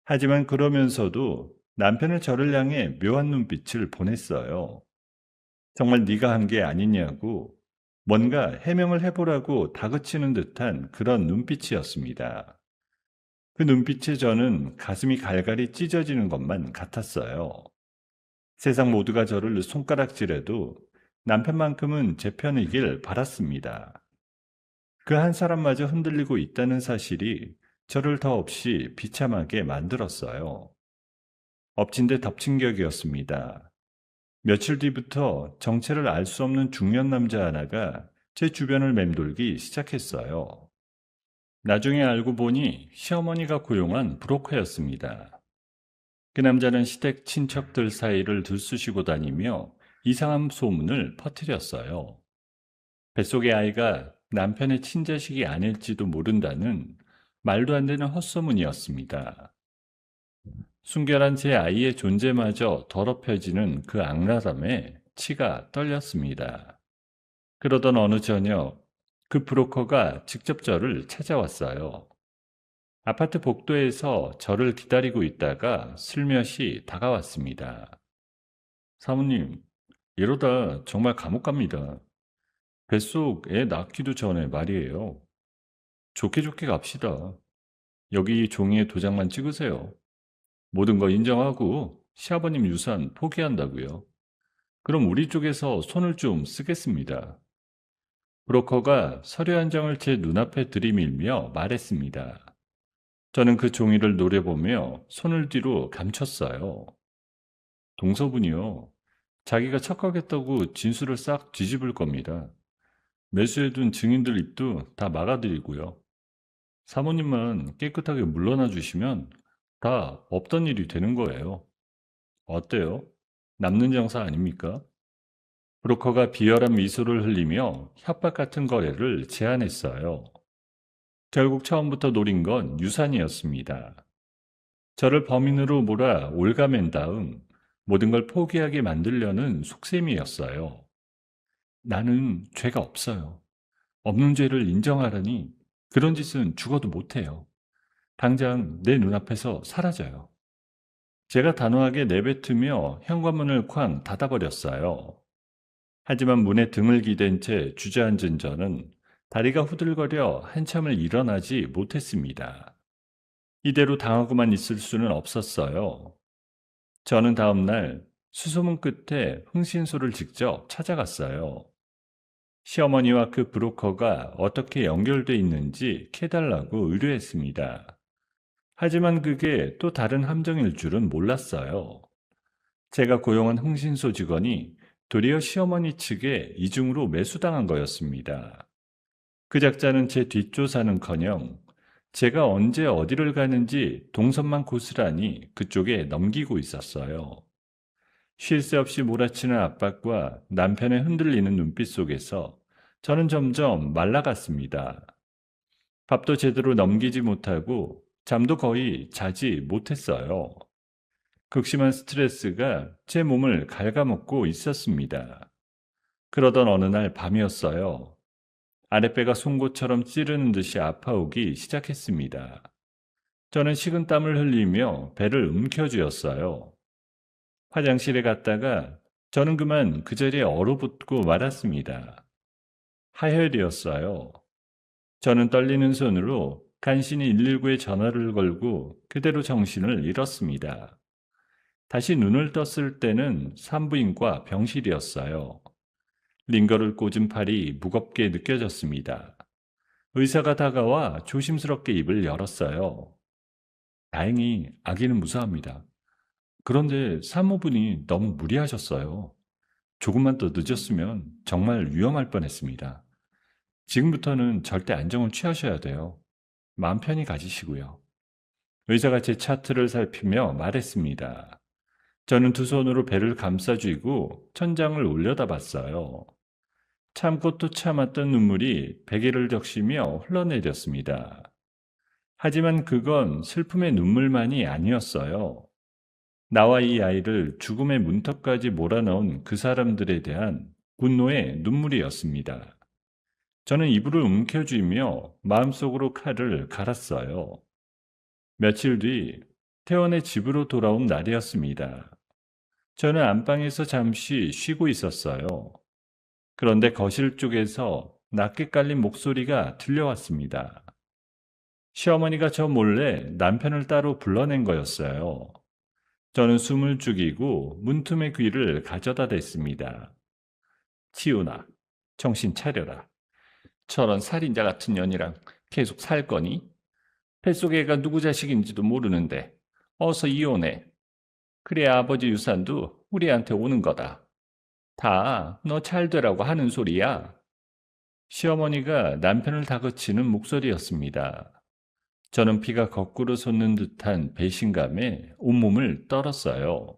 하지만 그러면서도 남편은 저를 향해 묘한 눈빛을 보냈어요. 정말 네가 한 게 아니냐고 뭔가 해명을 해보라고 다그치는 듯한 그런 눈빛이었습니다. 그 눈빛에 저는 가슴이 갈갈이 찢어지는 것만 같았어요. 세상 모두가 저를 손가락질해도 남편만큼은 제 편이길 바랐습니다. 그 한 사람마저 흔들리고 있다는 사실이 저를 더없이 비참하게 만들었어요. 엎친 데 덮친 격이었습니다. 며칠 뒤부터 정체를 알 수 없는 중년 남자 하나가 제 주변을 맴돌기 시작했어요. 나중에 알고 보니 시어머니가 고용한 브로커였습니다. 그 남자는 시댁 친척들 사이를 들쑤시고 다니며 이상한 소문을 퍼뜨렸어요. 뱃속의 아이가 남편의 친자식이 아닐지도 모른다는 말도 안 되는 헛소문이었습니다. 순결한 제 아이의 존재마저 더럽혀지는 그 악랄함에 치가 떨렸습니다. 그러던 어느 저녁, 그 브로커가 직접 저를 찾아왔어요. 아파트 복도에서 저를 기다리고 있다가 슬며시 다가왔습니다. 사모님, 이러다 정말 감옥 갑니다. 뱃속 애 낳기도 전에 말이에요. 좋게 좋게 갑시다. 여기 종이에 도장만 찍으세요. 모든 거 인정하고 시아버님 유산 포기한다고요. 그럼 우리 쪽에서 손을 좀 쓰겠습니다. 브로커가 서류 한 장을 제 눈앞에 들이밀며 말했습니다. 저는 그 종이를 노려보며 손을 뒤로 감췄어요. 동서분이요. 자기가 착각했다고 진술을 싹 뒤집을 겁니다. 매수해둔 증인들 입도 다 막아드리고요. 사모님만 깨끗하게 물러나 주시면 다 없던 일이 되는 거예요. 어때요? 남는 장사 아닙니까? 브로커가 비열한 미소를 흘리며 협박 같은 거래를 제안했어요. 결국 처음부터 노린 건 유산이었습니다. 저를 범인으로 몰아 올가맨 다음 모든 걸 포기하게 만들려는 속셈이었어요. 나는 죄가 없어요. 없는 죄를 인정하라니 그런 짓은 죽어도 못해요. 당장 내 눈앞에서 사라져요. 제가 단호하게 내뱉으며 현관문을 쾅 닫아버렸어요. 하지만 문에 등을 기댄 채 주저앉은 저는 다리가 후들거려 한참을 일어나지 못했습니다. 이대로 당하고만 있을 수는 없었어요. 저는 다음 날 수소문 끝에 흥신소를 직접 찾아갔어요. 시어머니와 그 브로커가 어떻게 연결돼 있는지 캐달라고 의뢰했습니다. 하지만 그게 또 다른 함정일 줄은 몰랐어요. 제가 고용한 흥신소 직원이 도리어 시어머니 측에 이중으로 매수당한 거였습니다. 그 작자는 제 뒷조사는커녕 제가 언제 어디를 가는지 동선만 고스란히 그쪽에 넘기고 있었어요. 쉴 새 없이 몰아치는 압박과 남편의 흔들리는 눈빛 속에서 저는 점점 말라갔습니다. 밥도 제대로 넘기지 못하고 잠도 거의 자지 못했어요. 극심한 스트레스가 제 몸을 갉아먹고 있었습니다. 그러던 어느 날 밤이었어요. 아랫배가 송곳처럼 찌르는 듯이 아파오기 시작했습니다. 저는 식은땀을 흘리며 배를 움켜쥐었어요. 화장실에 갔다가 저는 그만 그 자리에 얼어붙고 말았습니다. 하혈이었어요. 저는 떨리는 손으로 간신히 119에 전화를 걸고 그대로 정신을 잃었습니다. 다시 눈을 떴을 때는 산부인과 병실이었어요. 링거를 꽂은 팔이 무겁게 느껴졌습니다. 의사가 다가와 조심스럽게 입을 열었어요. 다행히 아기는 무사합니다. 그런데 산모분이 너무 무리하셨어요. 조금만 더 늦었으면 정말 위험할 뻔했습니다. 지금부터는 절대 안정을 취하셔야 돼요. 마음 편히 가지시고요. 의사가 제 차트를 살피며 말했습니다. 저는 두 손으로 배를 감싸쥐고 천장을 올려다봤어요. 참고 또 참았던 눈물이 베개를 적시며 흘러내렸습니다. 하지만 그건 슬픔의 눈물만이 아니었어요. 나와 이 아이를 죽음의 문턱까지 몰아넣은 그 사람들에 대한 분노의 눈물이었습니다. 저는 이불을 움켜쥐며 마음속으로 칼을 갈았어요. 며칠 뒤 태원의 집으로 돌아온 날이었습니다. 저는 안방에서 잠시 쉬고 있었어요. 그런데 거실 쪽에서 낮게 깔린 목소리가 들려왔습니다. 시어머니가 저 몰래 남편을 따로 불러낸 거였어요. 저는 숨을 죽이고 문틈의 귀를 가져다 댔습니다. 치우나, 정신 차려라. 저런 살인자 같은 년이랑 계속 살 거니? 뱃속에 애가 누구 자식인지도 모르는데 어서 이혼해. 그래야 아버지 유산도 우리한테 오는 거다. 다 너 잘 되라고 하는 소리야. 시어머니가 남편을 다그치는 목소리였습니다. 저는 피가 거꾸로 솟는 듯한 배신감에 온몸을 떨었어요.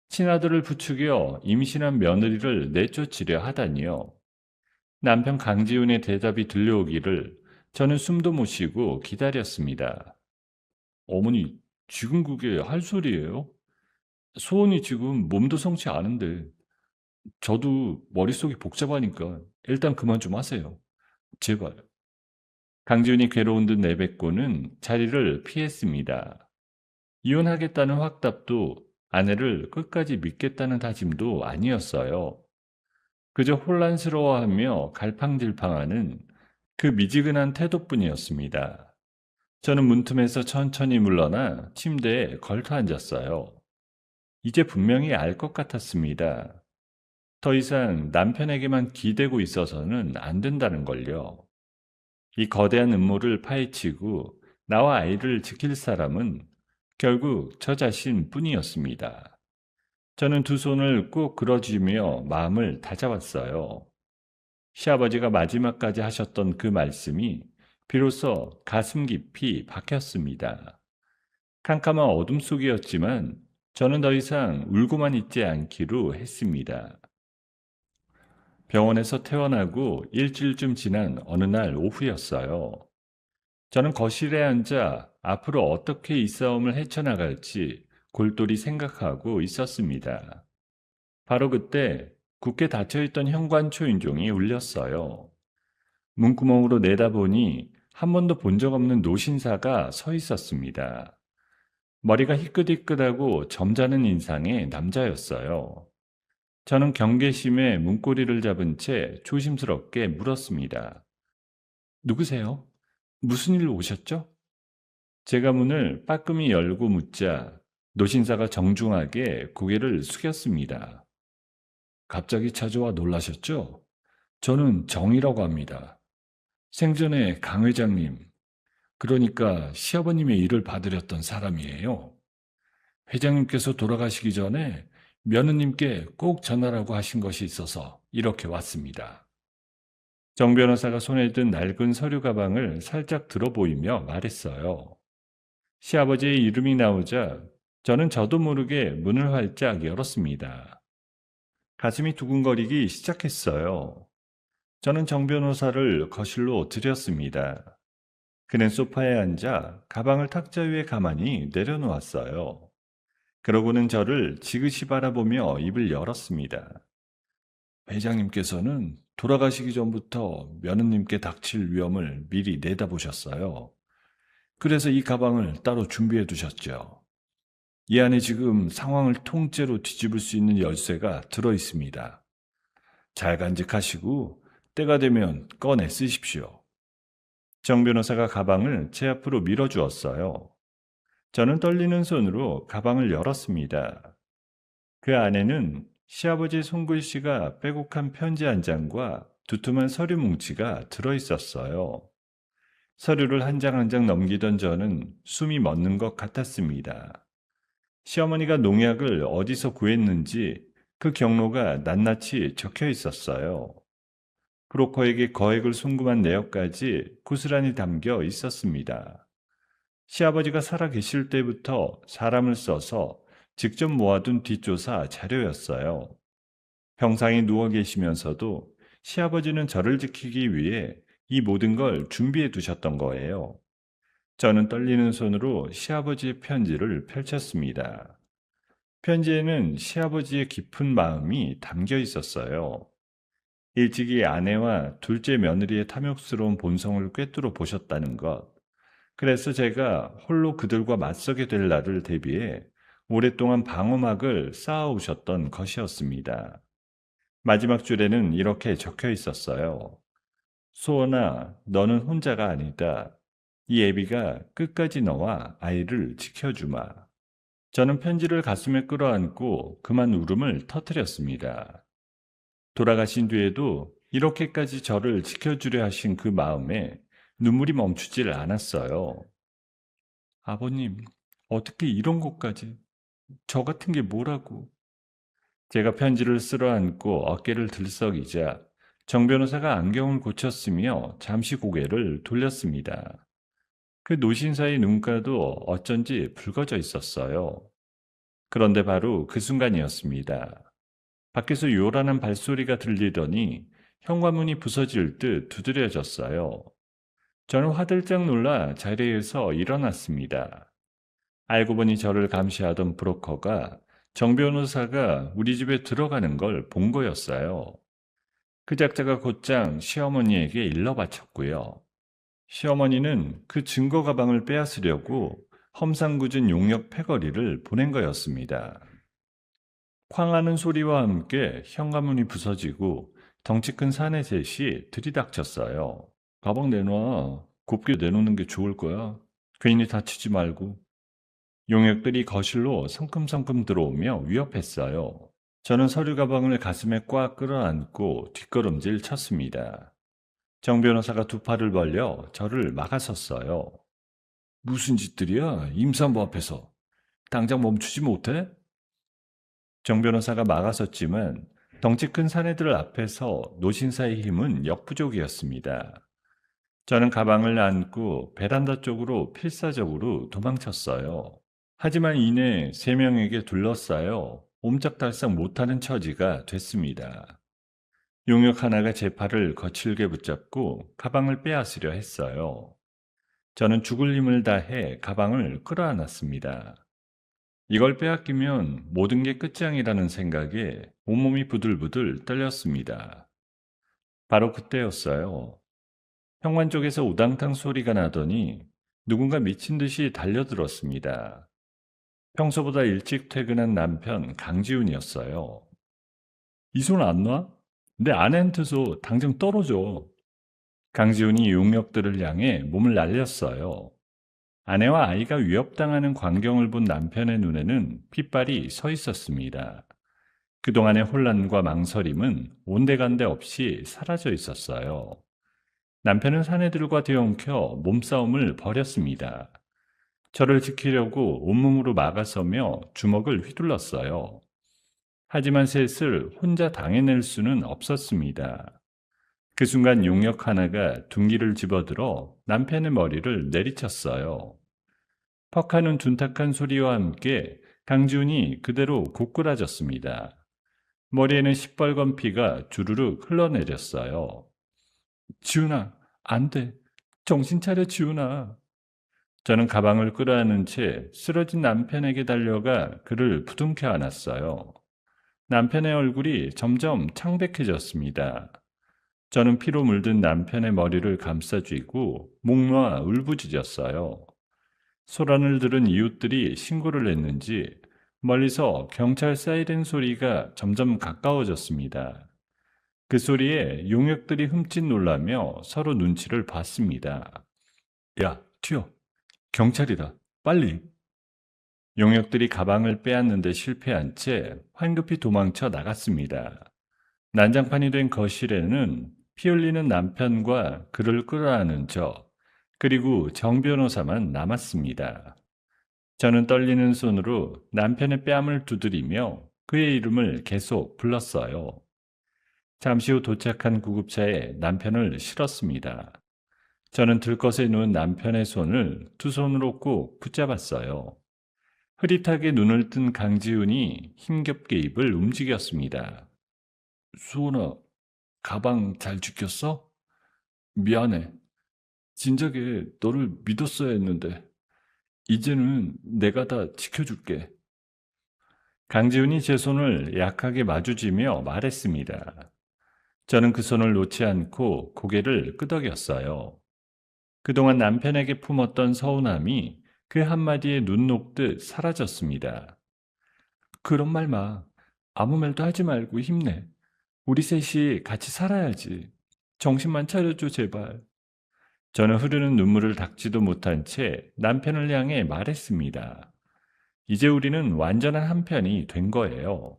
친아들을 부추겨 임신한 며느리를 내쫓으려 하다니요. 남편 강지훈의 대답이 들려오기를 저는 숨도 못 쉬고 기다렸습니다. 어머니, 지금 그게 할 소리예요? 소원이 지금 몸도 성치 않은데 저도 머릿속이 복잡하니까 일단 그만 좀 하세요. 제발. 강지훈이 괴로운 듯 내뱉고는 자리를 피했습니다. 이혼하겠다는 확답도 아내를 끝까지 믿겠다는 다짐도 아니었어요. 그저 혼란스러워하며 갈팡질팡하는 그 미지근한 태도뿐이었습니다. 저는 문틈에서 천천히 물러나 침대에 걸터 앉았어요. 이제 분명히 알 것 같았습니다. 더 이상 남편에게만 기대고 있어서는 안 된다는 걸요. 이 거대한 음모를 파헤치고 나와 아이를 지킬 사람은 결국 저 자신 뿐이었습니다. 저는 두 손을 꼭 끌어쥐며 마음을 다잡았어요. 시아버지가 마지막까지 하셨던 그 말씀이 비로소 가슴 깊이 박혔습니다. 캄캄한 어둠 속이었지만 저는 더 이상 울고만 있지 않기로 했습니다. 병원에서 퇴원하고 일주일쯤 지난 어느 날 오후였어요. 저는 거실에 앉아 앞으로 어떻게 이 싸움을 헤쳐나갈지 골똘히 생각하고 있었습니다. 바로 그때 굳게 닫혀있던 현관 초인종이 울렸어요. 문구멍으로 내다보니 한 번도 본 적 없는 노신사가 서 있었습니다. 머리가 희끗희끗하고 점잖은 인상의 남자였어요. 저는 경계심에 문고리를 잡은 채 조심스럽게 물었습니다. 누구세요? 무슨 일로 오셨죠? 제가 문을 빠끔히 열고 묻자 노신사가 정중하게 고개를 숙였습니다. 갑자기 찾아와 놀라셨죠? 저는 정이라고 합니다. 생전에 강 회장님, 그러니까 시아버님의 일을 받으렸던 사람이에요. 회장님께서 돌아가시기 전에 며느님께 꼭 전하라고 하신 것이 있어서 이렇게 왔습니다. 정 변호사가 손에 든 낡은 서류 가방을 살짝 들어 보이며 말했어요. 시아버지의 이름이 나오자 저도 모르게 문을 활짝 열었습니다. 가슴이 두근거리기 시작했어요. 저는 정 변호사를 거실로 들였습니다. 그는 소파에 앉아 가방을 탁자 위에 가만히 내려놓았어요. 그러고는 저를 지그시 바라보며 입을 열었습니다. 회장님께서는 돌아가시기 전부터 며느님께 닥칠 위험을 미리 내다보셨어요. 그래서 이 가방을 따로 준비해 두셨죠. 이 안에 지금 상황을 통째로 뒤집을 수 있는 열쇠가 들어 있습니다. 잘 간직하시고 때가 되면 꺼내 쓰십시오. 정 변호사가 가방을 제 앞으로 밀어주었어요. 저는 떨리는 손으로 가방을 열었습니다. 그 안에는 시아버지 손글씨가 빼곡한 편지 한 장과 두툼한 서류 뭉치가 들어 있었어요. 서류를 한 장 한 장 넘기던 저는 숨이 멎는 것 같았습니다. 시어머니가 농약을 어디서 구했는지 그 경로가 낱낱이 적혀 있었어요. 브로커에게 거액을 송금한 내역까지 고스란히 담겨 있었습니다. 시아버지가 살아 계실 때부터 사람을 써서 직접 모아둔 뒷조사 자료였어요. 병상에 누워 계시면서도 시아버지는 저를 지키기 위해 이 모든 걸 준비해 두셨던 거예요. 저는 떨리는 손으로 시아버지의 편지를 펼쳤습니다. 편지에는 시아버지의 깊은 마음이 담겨 있었어요. 일찍이 아내와 둘째 며느리의 탐욕스러운 본성을 꿰뚫어 보셨다는 것. 그래서 제가 홀로 그들과 맞서게 될 날을 대비해 오랫동안 방어막을 쌓아오셨던 것이었습니다. 마지막 줄에는 이렇게 적혀 있었어요. 소원아, 너는 혼자가 아니다. 이 애비가 끝까지 너와 아이를 지켜주마. 저는 편지를 가슴에 끌어안고 그만 울음을 터뜨렸습니다. 돌아가신 뒤에도 이렇게까지 저를 지켜주려 하신 그 마음에 눈물이 멈추질 않았어요. 아버님, 어떻게 이런 것까지? 저 같은 게 뭐라고? 제가 편지를 쓸어안고 어깨를 들썩이자 정 변호사가 안경을 고쳤으며 잠시 고개를 돌렸습니다. 그 노신사의 눈가도 어쩐지 붉어져 있었어요. 그런데 바로 그 순간이었습니다. 밖에서 요란한 발소리가 들리더니 현관문이 부서질 듯 두드려졌어요. 저는 화들짝 놀라 자리에서 일어났습니다. 알고 보니 저를 감시하던 브로커가 정 변호사가 우리 집에 들어가는 걸 본 거였어요. 그 작자가 곧장 시어머니에게 일러 바쳤고요. 시어머니는 그 증거 가방을 빼앗으려고 험상궂은 용역 패거리를 보낸 거였습니다. 쾅하는 소리와 함께 현관문이 부서지고 덩치 큰 사내 셋이 들이닥쳤어요. 가방 내놔. 곱게 내놓는 게 좋을 거야. 괜히 다치지 말고. 용역들이 거실로 성큼성큼 들어오며 위협했어요. 저는 서류 가방을 가슴에 꽉 끌어안고 뒷걸음질 쳤습니다. 정 변호사가 두 팔을 벌려 저를 막아섰어요. 무슨 짓들이야? 임산부 앞에서. 당장 멈추지 못해? 정 변호사가 막아섰지만 덩치 큰 사내들 앞에서 노신사의 힘은 역부족이었습니다. 저는 가방을 안고 베란다 쪽으로 필사적으로 도망쳤어요. 하지만 이내 세 명에게 둘러싸여 옴짝달싹 못하는 처지가 됐습니다. 용역 하나가 제 팔을 거칠게 붙잡고 가방을 빼앗으려 했어요. 저는 죽을 힘을 다해 가방을 끌어안았습니다. 이걸 빼앗기면 모든 게 끝장이라는 생각에 온몸이 부들부들 떨렸습니다. 바로 그때였어요. 현관 쪽에서 우당탕 소리가 나더니 누군가 미친 듯이 달려들었습니다. 평소보다 일찍 퇴근한 남편 강지훈이었어요. 이 손 안 놔? 내 아내한테서 당장 떨어져. 강지훈이 용역들을 향해 몸을 날렸어요. 아내와 아이가 위협당하는 광경을 본 남편의 눈에는 핏발이 서 있었습니다. 그동안의 혼란과 망설임은 온데간데 없이 사라져 있었어요. 남편은 사내들과 뒤엉켜 몸싸움을 벌였습니다. 저를 지키려고 온몸으로 막아서며 주먹을 휘둘렀어요. 하지만 셋을 혼자 당해낼 수는 없었습니다. 그 순간 용역 하나가 둔기를 집어들어 남편의 머리를 내리쳤어요. 퍽하는 둔탁한 소리와 함께 강지훈이 그대로 고꾸라졌습니다. 머리에는 시뻘건 피가 주르륵 흘러내렸어요. 지훈아, 안 돼. 정신 차려, 지훈아. 저는 가방을 끌어안은 채 쓰러진 남편에게 달려가 그를 부둥켜 안았어요. 남편의 얼굴이 점점 창백해졌습니다. 저는 피로 물든 남편의 머리를 감싸쥐고 목 놓아 울부짖었어요. 소란을 들은 이웃들이 신고를 했는지 멀리서 경찰 사이렌 소리가 점점 가까워졌습니다. 그 소리에 용역들이 흠칫 놀라며 서로 눈치를 봤습니다. 야, 튀어. 경찰이다. 빨리. 용역들이 가방을 빼앗는데 실패한 채 황급히 도망쳐 나갔습니다. 난장판이 된 거실에는 피 흘리는 남편과 그를 끌어안은 저, 그리고 정 변호사만 남았습니다. 저는 떨리는 손으로 남편의 뺨을 두드리며 그의 이름을 계속 불렀어요. 잠시 후 도착한 구급차에 남편을 실었습니다. 저는 들것에 누운 남편의 손을 두 손으로 꼭 붙잡았어요. 흐릿하게 눈을 뜬 강지훈이 힘겹게 입을 움직였습니다. 수원아, 가방 잘 지켰어? 미안해. 진작에 너를 믿었어야 했는데, 이제는 내가 다 지켜줄게. 강지훈이 제 손을 약하게 마주치며 말했습니다. 저는 그 손을 놓지 않고 고개를 끄덕였어요. 그동안 남편에게 품었던 서운함이 그 한마디에 눈 녹듯 사라졌습니다. 그런 말 마. 아무 말도 하지 말고 힘내. 우리 셋이 같이 살아야지. 정신만 차려줘, 제발. 저는 흐르는 눈물을 닦지도 못한 채 남편을 향해 말했습니다. 이제 우리는 완전한 한편이 된 거예요.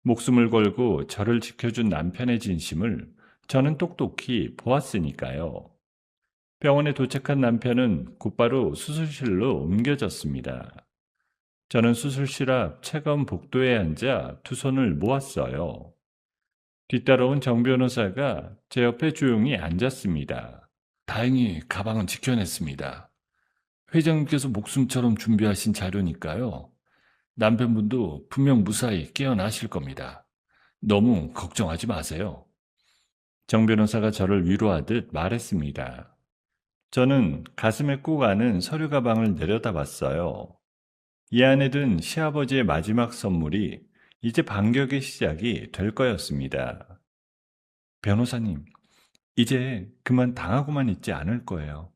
목숨을 걸고 저를 지켜준 남편의 진심을 저는 똑똑히 보았으니까요. 병원에 도착한 남편은 곧바로 수술실로 옮겨졌습니다. 저는 수술실 앞 차가운 복도에 앉아 두 손을 모았어요. 뒤따라온 정 변호사가 제 옆에 조용히 앉았습니다. 다행히 가방은 지켜냈습니다. 회장님께서 목숨처럼 준비하신 자료니까요. 남편분도 분명 무사히 깨어나실 겁니다. 너무 걱정하지 마세요. 정 변호사가 저를 위로하듯 말했습니다. 저는 가슴에 꼭 안은 서류 가방을 내려다봤어요. 이 안에 든 시아버지의 마지막 선물이 이제 반격의 시작이 될 거였습니다. 변호사님, 이제 그만 당하고만 있지 않을 거예요.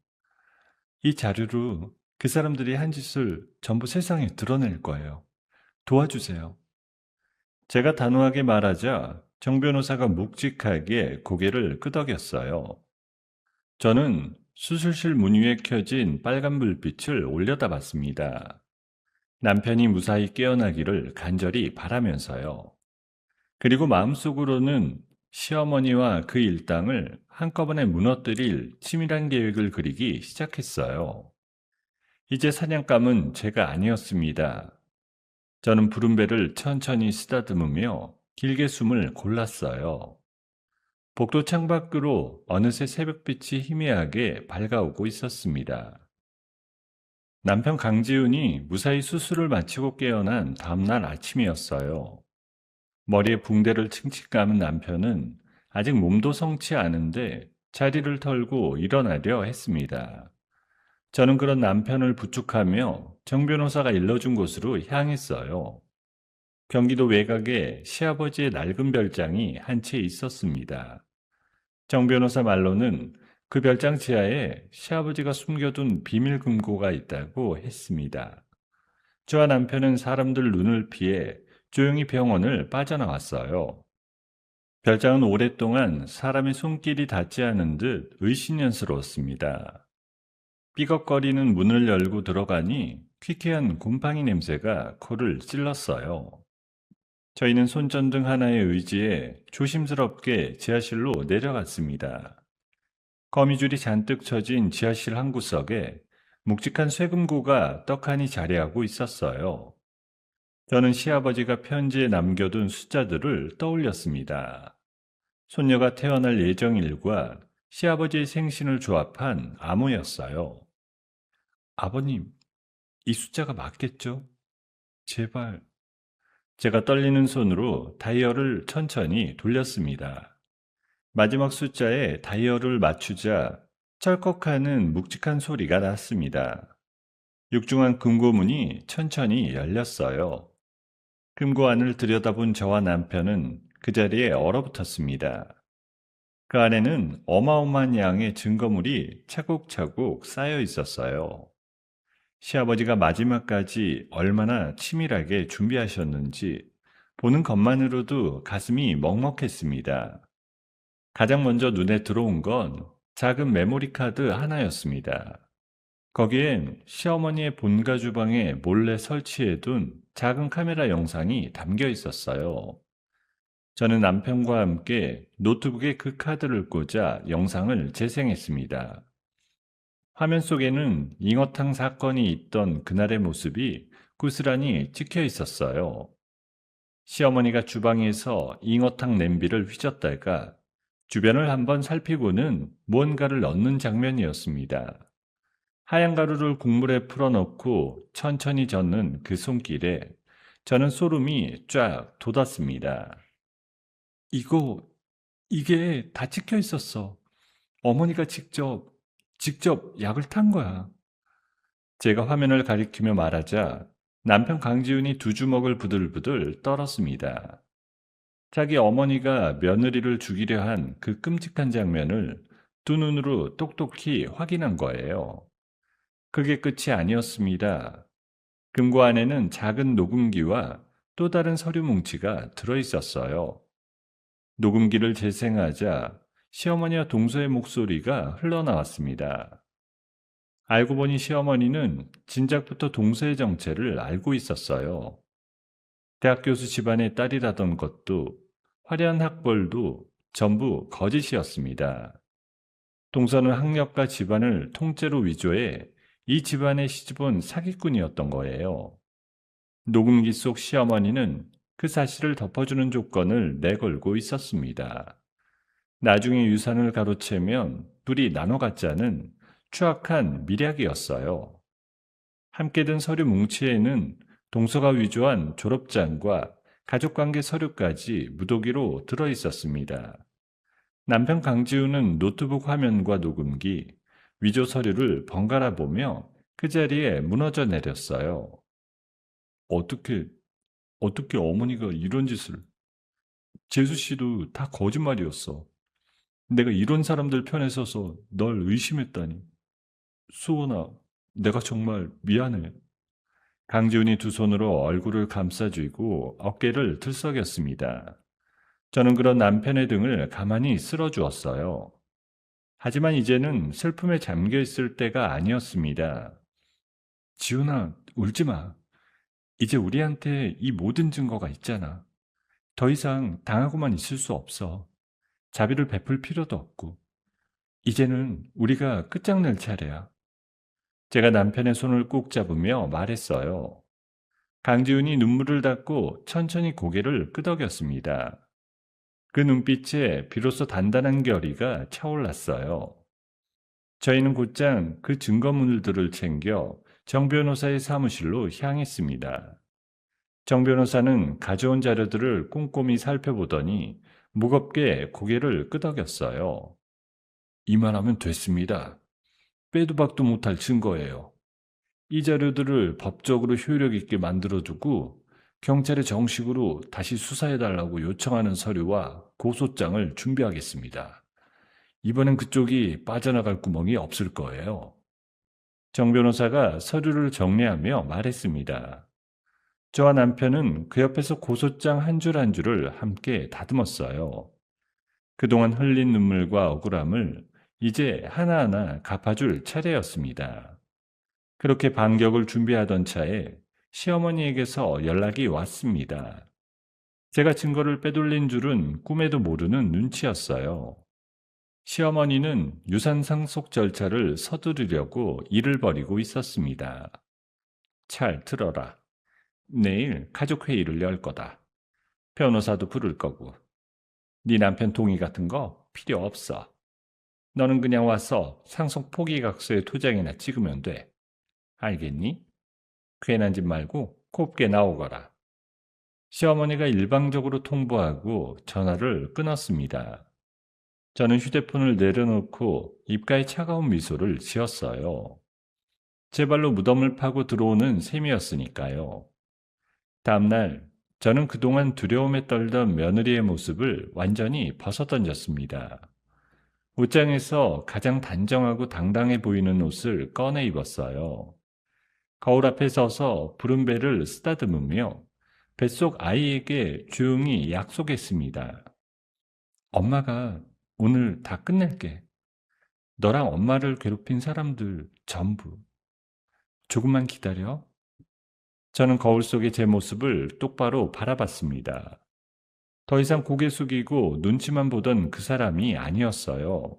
이 자료로 그 사람들이 한 짓을 전부 세상에 드러낼 거예요. 도와주세요. 제가 단호하게 말하자 정 변호사가 묵직하게 고개를 끄덕였어요. 저는 수술실 문 위에 켜진 빨간 불빛을 올려다봤습니다. 남편이 무사히 깨어나기를 간절히 바라면서요. 그리고 마음속으로는 시어머니와 그 일당을 한꺼번에 무너뜨릴 치밀한 계획을 그리기 시작했어요. 이제 사냥감은 제가 아니었습니다. 저는 푸른 배를 천천히 쓰다듬으며 길게 숨을 골랐어요. 복도 창밖으로 어느새 새벽빛이 희미하게 밝아오고 있었습니다. 남편 강지훈이 무사히 수술을 마치고 깨어난 다음날 아침이었어요. 머리에 붕대를 칭칭 감은 남편은 아직 몸도 성치 않은데 자리를 털고 일어나려 했습니다. 저는 그런 남편을 부축하며 정 변호사가 일러준 곳으로 향했어요. 경기도 외곽에 시아버지의 낡은 별장이 한 채 있었습니다. 정 변호사 말로는 그 별장 지하에 시아버지가 숨겨둔 비밀 금고가 있다고 했습니다. 저와 남편은 사람들 눈을 피해 조용히 병원을 빠져나왔어요. 별장은 오랫동안 사람의 손길이 닿지 않은 듯 의심연스러웠습니다. 삐걱거리는 문을 열고 들어가니 퀴퀴한 곰팡이 냄새가 코를 찔렀어요. 저희는 손전등 하나의 의지에 조심스럽게 지하실로 내려갔습니다. 거미줄이 잔뜩 쳐진 지하실 한 구석에 묵직한 쇠금고가 떡하니 자리하고 있었어요. 저는 시아버지가 편지에 남겨둔 숫자들을 떠올렸습니다. 손녀가 태어날 예정일과 시아버지의 생신을 조합한 암호였어요. 아버님, 이 숫자가 맞겠죠? 제발. 제가 떨리는 손으로 다이얼을 천천히 돌렸습니다. 마지막 숫자에 다이얼을 맞추자 쩔컥하는 묵직한 소리가 났습니다. 육중한 금고문이 천천히 열렸어요. 금고 안을 들여다본 저와 남편은 그 자리에 얼어붙었습니다. 그 안에는 어마어마한 양의 증거물이 차곡차곡 쌓여 있었어요. 시아버지가 마지막까지 얼마나 치밀하게 준비하셨는지 보는 것만으로도 가슴이 먹먹했습니다. 가장 먼저 눈에 들어온 건 작은 메모리 카드 하나였습니다. 거기엔 시어머니의 본가 주방에 몰래 설치해둔 작은 카메라 영상이 담겨 있었어요. 저는 남편과 함께 노트북에 그 카드를 꽂아 영상을 재생했습니다. 화면 속에는 잉어탕 사건이 있던 그날의 모습이 고스란히 찍혀 있었어요. 시어머니가 주방에서 잉어탕 냄비를 휘젓다가 주변을 한번 살피고는 무언가를 넣는 장면이었습니다. 하얀 가루를 국물에 풀어넣고 천천히 젓는 그 손길에 저는 소름이 쫙 돋았습니다. 이게 다 찍혀 있었어. 어머니가 직접 약을 탄 거야. 제가 화면을 가리키며 말하자 남편 강지훈이 두 주먹을 부들부들 떨었습니다. 자기 어머니가 며느리를 죽이려 한 그 끔찍한 장면을 두 눈으로 똑똑히 확인한 거예요. 그게 끝이 아니었습니다. 금고 안에는 작은 녹음기와 또 다른 서류 뭉치가 들어 있었어요. 녹음기를 재생하자 시어머니와 동서의 목소리가 흘러나왔습니다. 알고 보니 시어머니는 진작부터 동서의 정체를 알고 있었어요. 대학 교수 집안의 딸이라던 것도 화려한 학벌도 전부 거짓이었습니다. 동서는 학력과 집안을 통째로 위조해 이 집안에 시집온 사기꾼이었던 거예요. 녹음기 속 시어머니는 그 사실을 덮어주는 조건을 내걸고 있었습니다. 나중에 유산을 가로채면 둘이 나눠 갖자는 추악한 밀약이었어요. 함께 든 서류 뭉치에는 동서가 위조한 졸업장과 가족관계 서류까지 무더기로 들어 있었습니다. 남편 강지우는 노트북 화면과 녹음기, 위조 서류를 번갈아 보며 그 자리에 무너져 내렸어요. 어떻게 어머니가 이런 짓을. 재수 씨도 다 거짓말이었어. 내가 이런 사람들 편에 서서 널 의심했다니. 수원아, 내가 정말 미안해. 강지훈이 두 손으로 얼굴을 감싸쥐고 어깨를 들썩였습니다. 저는 그런 남편의 등을 가만히 쓸어주었어요. 하지만 이제는 슬픔에 잠겨 있을 때가 아니었습니다. 지훈아, 울지 마. 이제 우리한테 이 모든 증거가 있잖아. 더 이상 당하고만 있을 수 없어. 자비를 베풀 필요도 없고. 이제는 우리가 끝장낼 차례야. 제가 남편의 손을 꼭 잡으며 말했어요. 강지훈이 눈물을 닦고 천천히 고개를 끄덕였습니다. 그 눈빛에 비로소 단단한 결의가 차올랐어요. 저희는 곧장 그 증거물들을 챙겨 정 변호사의 사무실로 향했습니다. 정 변호사는 가져온 자료들을 꼼꼼히 살펴보더니 무겁게 고개를 끄덕였어요. 이만하면 됐습니다. 빼도 박도 못할 증거예요. 이 자료들을 법적으로 효력 있게 만들어두고 경찰에 정식으로 다시 수사해달라고 요청하는 서류와 고소장을 준비하겠습니다. 이번엔 그쪽이 빠져나갈 구멍이 없을 거예요. 정 변호사가 서류를 정리하며 말했습니다. 저와 남편은 그 옆에서 고소장 한 줄 한 줄을 함께 다듬었어요. 그동안 흘린 눈물과 억울함을 이제 하나하나 갚아줄 차례였습니다. 그렇게 반격을 준비하던 차에 시어머니에게서 연락이 왔습니다. 제가 증거를 빼돌린 줄은 꿈에도 모르는 눈치였어요. 시어머니는 유산 상속 절차를 서두르려고 일을 벌이고 있었습니다. 잘 들어라. 내일 가족회의를 열 거다. 변호사도 부를 거고. 네 남편 동의 같은 거 필요 없어. 너는 그냥 와서 상속 포기각서에 도장이나 찍으면 돼. 알겠니? 괜한 짓 말고 곱게 나오거라. 시어머니가 일방적으로 통보하고 전화를 끊었습니다. 저는 휴대폰을 내려놓고 입가에 차가운 미소를 지었어요. 제 발로 무덤을 파고 들어오는 셈이었으니까요. 다음날 저는 그동안 두려움에 떨던 며느리의 모습을 완전히 벗어던졌습니다. 옷장에서 가장 단정하고 당당해 보이는 옷을 꺼내 입었어요. 거울 앞에 서서 푸른 배를 쓰다듬으며 뱃속 아이에게 조용히 약속했습니다. 엄마가 오늘 다 끝낼게. 너랑 엄마를 괴롭힌 사람들 전부. 조금만 기다려. 저는 거울 속의 제 모습을 똑바로 바라봤습니다. 더 이상 고개 숙이고 눈치만 보던 그 사람이 아니었어요.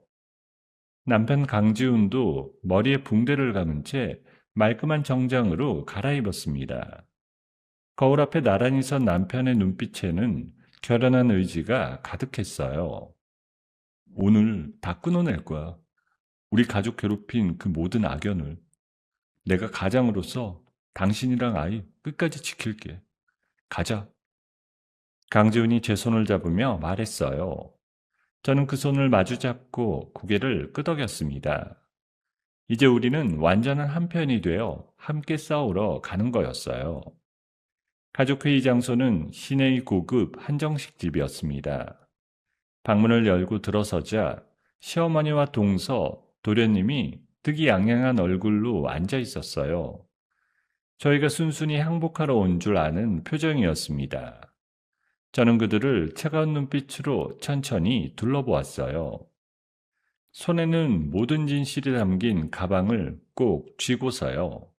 남편 강지훈도 머리에 붕대를 감은 채 말끔한 정장으로 갈아입었습니다. 거울 앞에 나란히 선 남편의 눈빛에는 결연한 의지가 가득했어요. 오늘 다 끊어낼 거야. 우리 가족 괴롭힌 그 모든 악연을. 내가 가장으로서 당신이랑 아이 끝까지 지킬게. 가자. 강지훈이 제 손을 잡으며 말했어요. 저는 그 손을 마주 잡고 고개를 끄덕였습니다. 이제 우리는 완전한 한편이 되어 함께 싸우러 가는 거였어요. 가족회의 장소는 시내의 고급 한정식 집이었습니다. 방문을 열고 들어서자 시어머니와 동서, 도련님이 득이양양한 얼굴로 앉아 있었어요. 저희가 순순히 항복하러 온 줄 아는 표정이었습니다. 저는 그들을 차가운 눈빛으로 천천히 둘러보았어요. 손에는 모든 진실이 담긴 가방을 꼭 쥐고서요.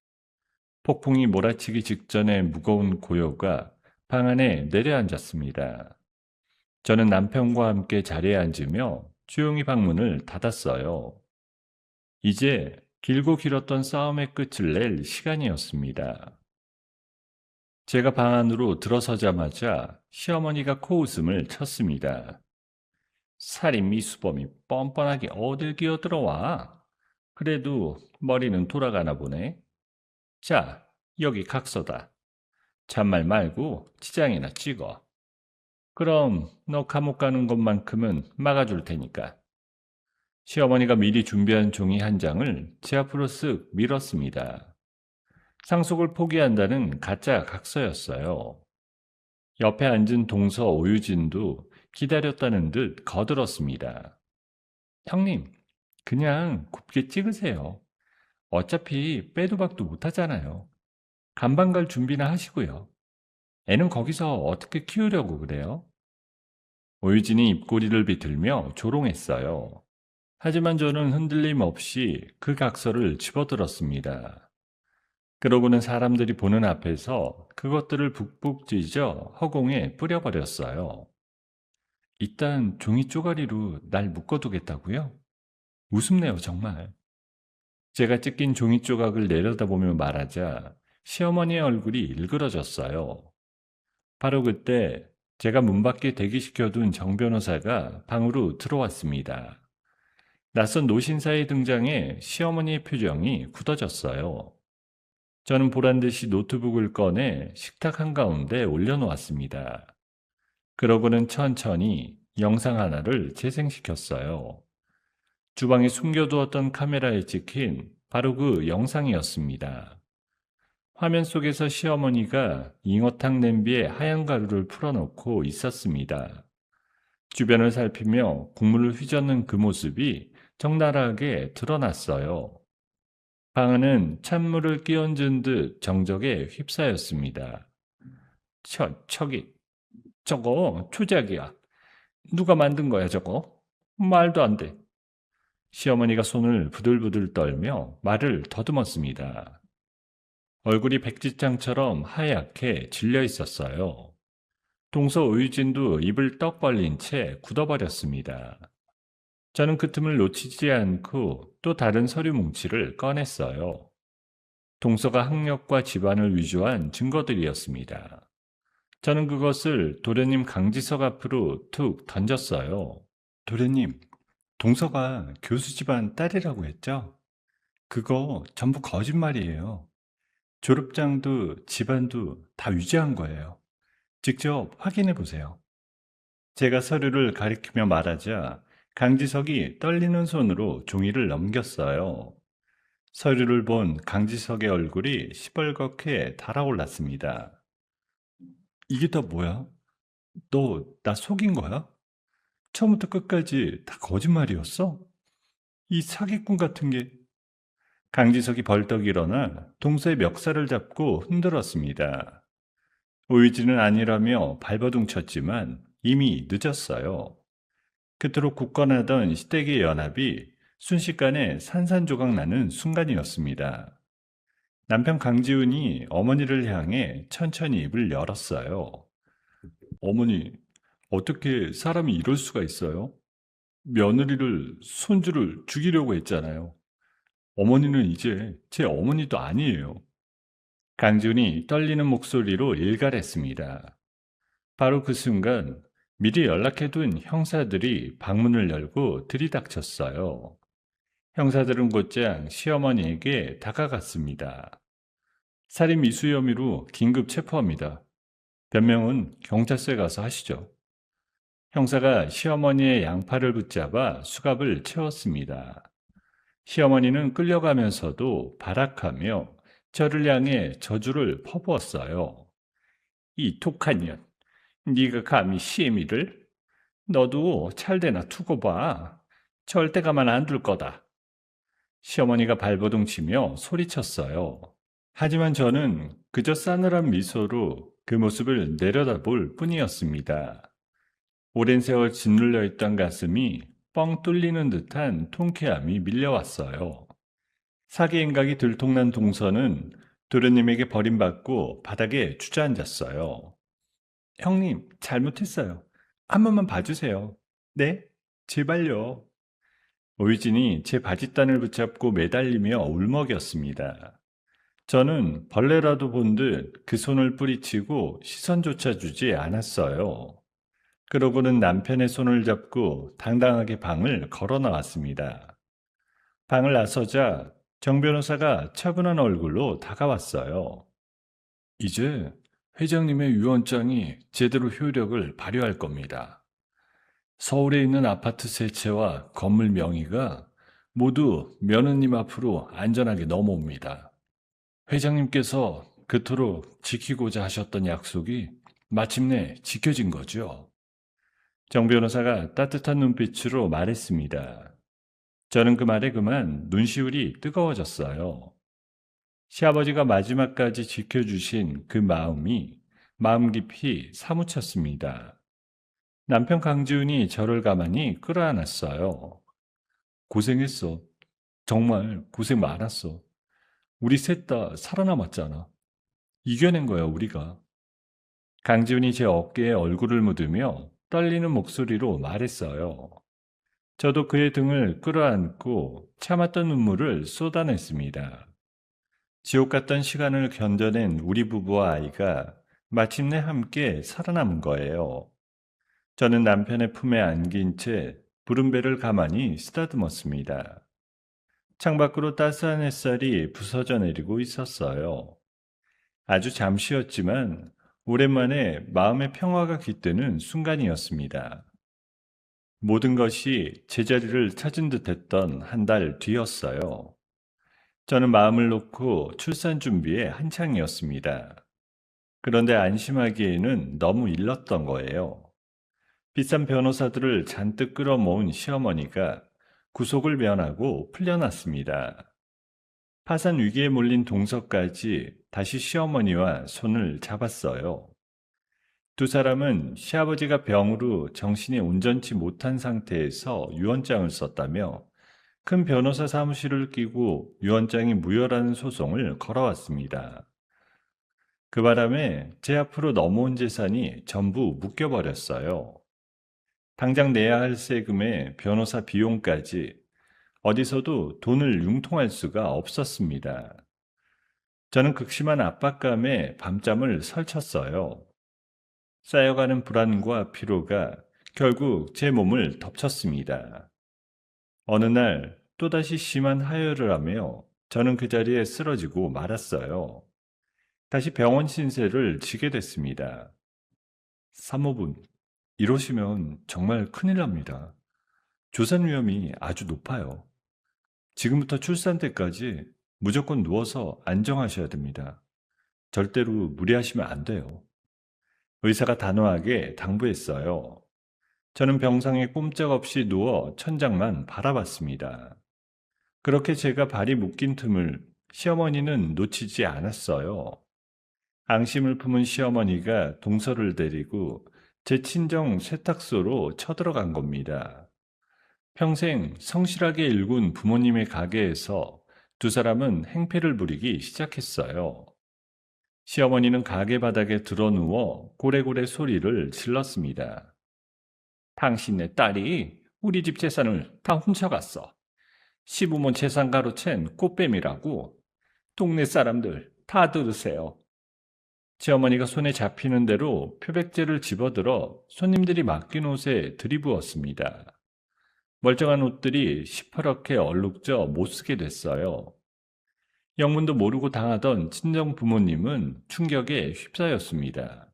폭풍이 몰아치기 직전의 무거운 고요가 방 안에 내려앉았습니다. 저는 남편과 함께 자리에 앉으며 조용히 방문을 닫았어요. 이제 길고 길었던 싸움의 끝을 낼 시간이었습니다. 제가 방 안으로 들어서자마자 시어머니가 코웃음을 쳤습니다. 살인 미수범이 뻔뻔하게 어딜 기어들어와. 그래도 머리는 돌아가나 보네. 자, 여기 각서다. 잔말 말고 치장이나 찍어. 그럼 너 감옥 가는 것만큼은 막아줄 테니까. 시어머니가 미리 준비한 종이 한 장을 제 앞으로 쓱 밀었습니다. 상속을 포기한다는 가짜 각서였어요. 옆에 앉은 동서 오유진도 기다렸다는 듯 거들었습니다. 형님, 그냥 곱게 찍으세요. 어차피 빼도 박도 못하잖아요. 간방 갈 준비나 하시고요. 애는 거기서 어떻게 키우려고 그래요? 오유진이 입꼬리를 비틀며 조롱했어요. 하지만 저는 흔들림 없이 그 각서를 집어들었습니다. 그러고는 사람들이 보는 앞에서 그것들을 북북 찢어 허공에 뿌려버렸어요. 일단 종이 쪼가리로 날 묶어두겠다고요? 우습네요, 정말. 제가 찢긴 종이 조각을 내려다보며 말하자 시어머니의 얼굴이 일그러졌어요. 바로 그때 제가 문 밖에 대기시켜둔 정 변호사가 방으로 들어왔습니다. 낯선 노신사의 등장에 시어머니의 표정이 굳어졌어요. 저는 보란듯이 노트북을 꺼내 식탁 한가운데 올려놓았습니다. 그러고는 천천히 영상 하나를 재생시켰어요. 주방에 숨겨두었던 카메라에 찍힌 바로 그 영상이었습니다. 화면 속에서 시어머니가 잉어탕 냄비에 하얀 가루를 풀어놓고 있었습니다. 주변을 살피며 국물을 휘젓는 그 모습이 적나라하게 드러났어요. 방 안은 찬물을 끼얹은 듯 정적에 휩싸였습니다. 저거 초작이야. 누가 만든 거야, 저거? 말도 안 돼. 시어머니가 손을 부들부들 떨며 말을 더듬었습니다. 얼굴이 백지장처럼 하얗게 질려 있었어요. 동서 오유진도 입을 떡 벌린 채 굳어버렸습니다. 저는 그 틈을 놓치지 않고 또 다른 서류 뭉치를 꺼냈어요. 동서가 학력과 집안을 위조한 증거들이었습니다. 저는 그것을 도련님 강지석 앞으로 툭 던졌어요. 도련님, 동서가 교수 집안 딸이라고 했죠? 그거 전부 거짓말이에요. 졸업장도 집안도 다 위조한 거예요. 직접 확인해 보세요. 제가 서류를 가리키며 말하자 강지석이 떨리는 손으로 종이를 넘겼어요. 서류를 본 강지석의 얼굴이 시뻘겋게 달아올랐습니다. 이게 다 뭐야? 너 나 속인 거야? 처음부터 끝까지 다 거짓말이었어? 이 사기꾼 같은 게... 강지석이 벌떡 일어나 동서의 멱살을 잡고 흔들었습니다. 오이지는 아니라며 발버둥 쳤지만 이미 늦었어요. 그토록 굳건하던 시댁의 연합이 순식간에 산산조각 나는 순간이었습니다. 남편 강지훈이 어머니를 향해 천천히 입을 열었어요. 어머니, 어떻게 사람이 이럴 수가 있어요? 며느리를, 손주를 죽이려고 했잖아요. 어머니는 이제 제 어머니도 아니에요. 강준이 떨리는 목소리로 일갈했습니다. 바로 그 순간 미리 연락해둔 형사들이 방문을 열고 들이닥쳤어요. 형사들은 곧장 시어머니에게 다가갔습니다. 살인 미수 혐의로 긴급 체포합니다. 변명은 경찰서에 가서 하시죠. 형사가 시어머니의 양팔을 붙잡아 수갑을 채웠습니다. 시어머니는 끌려가면서도 발악하며 저를 향해 저주를 퍼부었어요. 이 독한 년, 네가 감히 시애미를? 너도 찰대나 두고 봐. 절대 가만 안 둘 거다. 시어머니가 발버둥 치며 소리쳤어요. 하지만 저는 그저 싸늘한 미소로 그 모습을 내려다볼 뿐이었습니다. 오랜 세월 짓눌려 있던 가슴이 뻥 뚫리는 듯한 통쾌함이 밀려왔어요. 사기행각이 들통난 동서는 도련님에게 버림받고 바닥에 주저앉았어요. 형님, 잘못했어요. 한 번만 봐주세요. 네? 제발요. 오유진이 제 바짓단을 붙잡고 매달리며 울먹였습니다. 저는 벌레라도 본 듯 그 손을 뿌리치고 시선조차 주지 않았어요. 그러고는 남편의 손을 잡고 당당하게 방을 걸어 나왔습니다. 방을 나서자 정 변호사가 차분한 얼굴로 다가왔어요. 이제 회장님의 유언장이 제대로 효력을 발휘할 겁니다. 서울에 있는 아파트 세 채와 건물 명의가 모두 며느님 앞으로 안전하게 넘어옵니다. 회장님께서 그토록 지키고자 하셨던 약속이 마침내 지켜진 거죠. 정 변호사가 따뜻한 눈빛으로 말했습니다. 저는 그 말에 그만 눈시울이 뜨거워졌어요. 시아버지가 마지막까지 지켜주신 그 마음이 마음 깊이 사무쳤습니다. 남편 강지훈이 저를 가만히 끌어안았어요. 고생했어. 정말 고생 많았어. 우리 셋 다 살아남았잖아. 이겨낸 거야, 우리가. 강지훈이 제 어깨에 얼굴을 묻으며 떨리는 목소리로 말했어요. 저도 그의 등을 끌어안고 참았던 눈물을 쏟아냈습니다. 지옥 같던 시간을 견뎌낸 우리 부부와 아이가 마침내 함께 살아남은 거예요. 저는 남편의 품에 안긴 채 부른 배를 가만히 쓰다듬었습니다. 창밖으로 따스한 햇살이 부서져 내리고 있었어요. 아주 잠시였지만 오랜만에 마음의 평화가 깃드는 순간이었습니다. 모든 것이 제자리를 찾은 듯했던 한 달 뒤였어요. 저는 마음을 놓고 출산 준비에 한창이었습니다. 그런데 안심하기에는 너무 일렀던 거예요. 비싼 변호사들을 잔뜩 끌어모은 시어머니가 구속을 면하고 풀려났습니다. 파산 위기에 몰린 동서까지 다시 시어머니와 손을 잡았어요. 두 사람은 시아버지가 병으로 정신이 온전치 못한 상태에서 유언장을 썼다며 큰 변호사 사무실을 끼고 유언장이 무효라는 소송을 걸어왔습니다. 그 바람에 제 앞으로 넘어온 재산이 전부 묶여버렸어요. 당장 내야 할 세금에 변호사 비용까지 어디서도 돈을 융통할 수가 없었습니다. 저는 극심한 압박감에 밤잠을 설쳤어요. 쌓여가는 불안과 피로가 결국 제 몸을 덮쳤습니다. 어느 날 또다시 심한 하혈을 하며 저는 그 자리에 쓰러지고 말았어요. 다시 병원 신세를 지게 됐습니다. 사모분, 이러시면 정말 큰일 납니다. 조산 위험이 아주 높아요. 지금부터 출산 때까지 무조건 누워서 안정하셔야 됩니다. 절대로 무리하시면 안 돼요. 의사가 단호하게 당부했어요. 저는 병상에 꼼짝없이 누워 천장만 바라봤습니다. 그렇게 제가 발이 묶인 틈을 시어머니는 놓치지 않았어요. 앙심을 품은 시어머니가 동서를 데리고 제 친정 세탁소로 쳐들어간 겁니다. 평생 성실하게 일군 부모님의 가게에서 두 사람은 행패를 부리기 시작했어요. 시어머니는 가게 바닥에 드러누워 고래고래 소리를 질렀습니다. 당신네 딸이 우리 집 재산을 다 훔쳐갔어. 시부모 재산 가로챈 꽃뱀이라고. 동네 사람들 다 들으세요. 시어머니가 손에 잡히는 대로 표백제를 집어들어 손님들이 맡긴 옷에 들이부었습니다. 멀쩡한 옷들이 시퍼렇게 얼룩져 못쓰게 됐어요. 영문도 모르고 당하던 친정 부모님은 충격에 휩싸였습니다.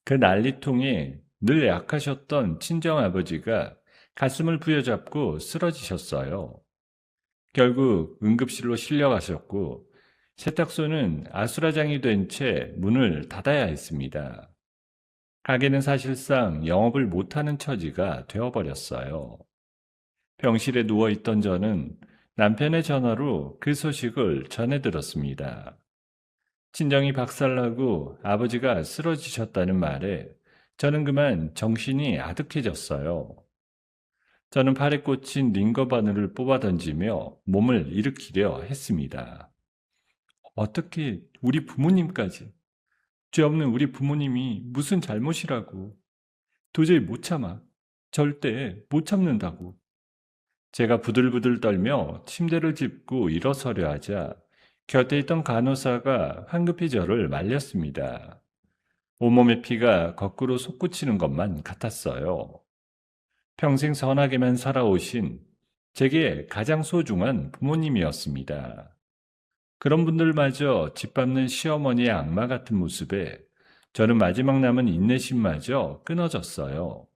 그 난리통에 늘 약하셨던 친정아버지가 가슴을 부여잡고 쓰러지셨어요. 결국 응급실로 실려가셨고 세탁소는 아수라장이 된 채 문을 닫아야 했습니다. 가게는 사실상 영업을 못하는 처지가 되어버렸어요. 병실에 누워있던 저는 남편의 전화로 그 소식을 전해들었습니다. 친정이 박살나고 아버지가 쓰러지셨다는 말에 저는 그만 정신이 아득해졌어요. 저는 팔에 꽂힌 링거 바늘을 뽑아 던지며 몸을 일으키려 했습니다. 어떻게 우리 부모님까지, 죄 없는 우리 부모님이 무슨 잘못이라고. 도저히 못 참아. 절대 못 참는다고. 제가 부들부들 떨며 침대를 짚고 일어서려 하자 곁에 있던 간호사가 황급히 저를 말렸습니다. 온몸의 피가 거꾸로 솟구치는 것만 같았어요. 평생 선하게만 살아오신 제게 가장 소중한 부모님이었습니다. 그런 분들마저 짓밟는 시어머니의 악마 같은 모습에 저는 마지막 남은 인내심마저 끊어졌어요.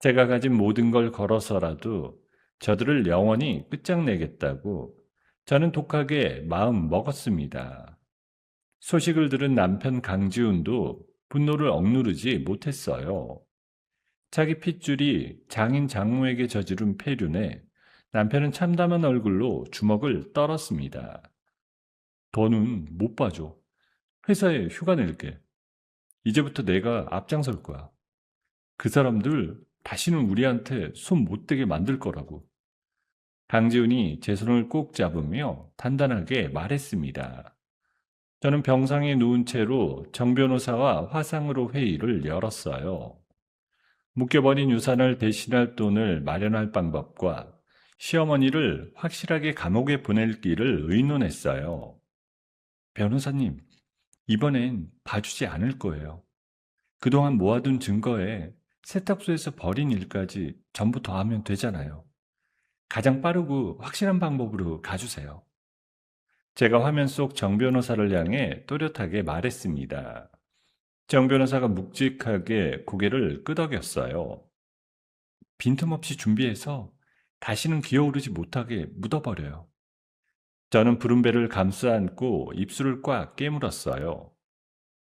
제가 가진 모든 걸 걸어서라도 저들을 영원히 끝장내겠다고 저는 독하게 마음 먹었습니다. 소식을 들은 남편 강지훈도 분노를 억누르지 못했어요. 자기 핏줄이 장인 장모에게 저지른 폐륜에 남편은 참담한 얼굴로 주먹을 떨었습니다. 더는 못 봐줘. 회사에 휴가 낼게. 이제부터 내가 앞장설 거야. 그 사람들 다시는 우리한테 손 못 대게 만들 거라고. 강지훈이 제 손을 꼭 잡으며 단단하게 말했습니다. 저는 병상에 누운 채로 정 변호사와 화상으로 회의를 열었어요. 묶여버린 유산을 대신할 돈을 마련할 방법과 시어머니를 확실하게 감옥에 보낼 길을 의논했어요. 변호사님, 이번엔 봐주지 않을 거예요. 그동안 모아둔 증거에 세탁소에서 벌인 일까지 전부 더하면 되잖아요. 가장 빠르고 확실한 방법으로 가주세요. 제가 화면 속 정 변호사를 향해 또렷하게 말했습니다. 정 변호사가 묵직하게 고개를 끄덕였어요. 빈틈없이 준비해서 다시는 기어오르지 못하게 묻어버려요. 저는 부른 배를 감싸 안고 입술을 꽉 깨물었어요.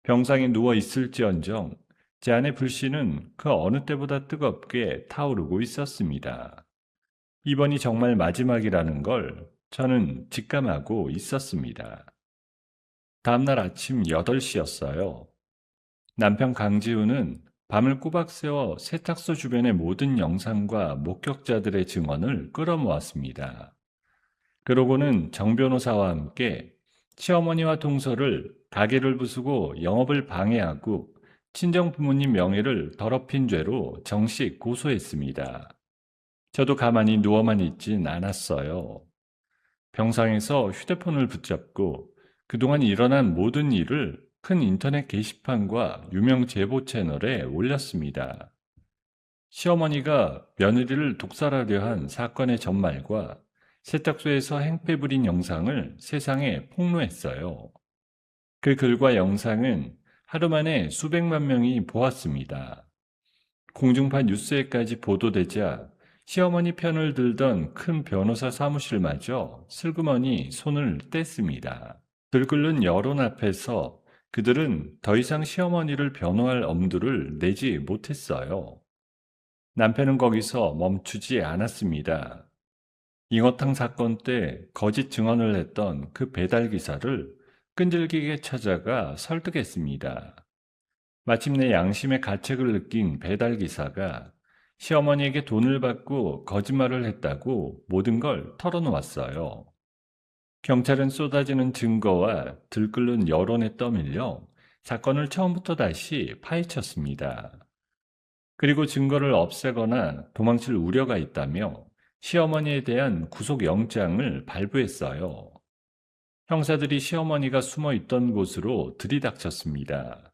병상에 누워 있을지언정 제 안의 불씨는 그 어느 때보다 뜨겁게 타오르고 있었습니다. 이번이 정말 마지막이라는 걸 저는 직감하고 있었습니다. 다음날 아침 8시였어요. 남편 강지훈은 밤을 꼬박 새워 세탁소 주변의 모든 영상과 목격자들의 증언을 끌어모았습니다. 그러고는 정 변호사와 함께 시어머니와 동서를 가게를 부수고 영업을 방해하고 친정 부모님 명예를 더럽힌 죄로 정식 고소했습니다. 저도 가만히 누워만 있진 않았어요. 병상에서 휴대폰을 붙잡고 그동안 일어난 모든 일을 큰 인터넷 게시판과 유명 제보 채널에 올렸습니다. 시어머니가 며느리를 독살하려 한 사건의 전말과 세탁소에서 행패 부린 영상을 세상에 폭로했어요. 그 글과 영상은 하루 만에 수백만 명이 보았습니다. 공중파 뉴스에까지 보도되자 시어머니 편을 들던 큰 변호사 사무실마저 슬그머니 손을 뗐습니다. 들끓는 여론 앞에서 그들은 더 이상 시어머니를 변호할 엄두를 내지 못했어요. 남편은 거기서 멈추지 않았습니다. 잉어탕 사건 때 거짓 증언을 했던 그 배달기사를 끈질기게 찾아가 설득했습니다. 마침내 양심의 가책을 느낀 배달기사가 시어머니에게 돈을 받고 거짓말을 했다고 모든 걸 털어놓았어요. 경찰은 쏟아지는 증거와 들끓는 여론에 떠밀려 사건을 처음부터 다시 파헤쳤습니다. 그리고 증거를 없애거나 도망칠 우려가 있다며 시어머니에 대한 구속영장을 발부했어요. 형사들이 시어머니가 숨어 있던 곳으로 들이닥쳤습니다.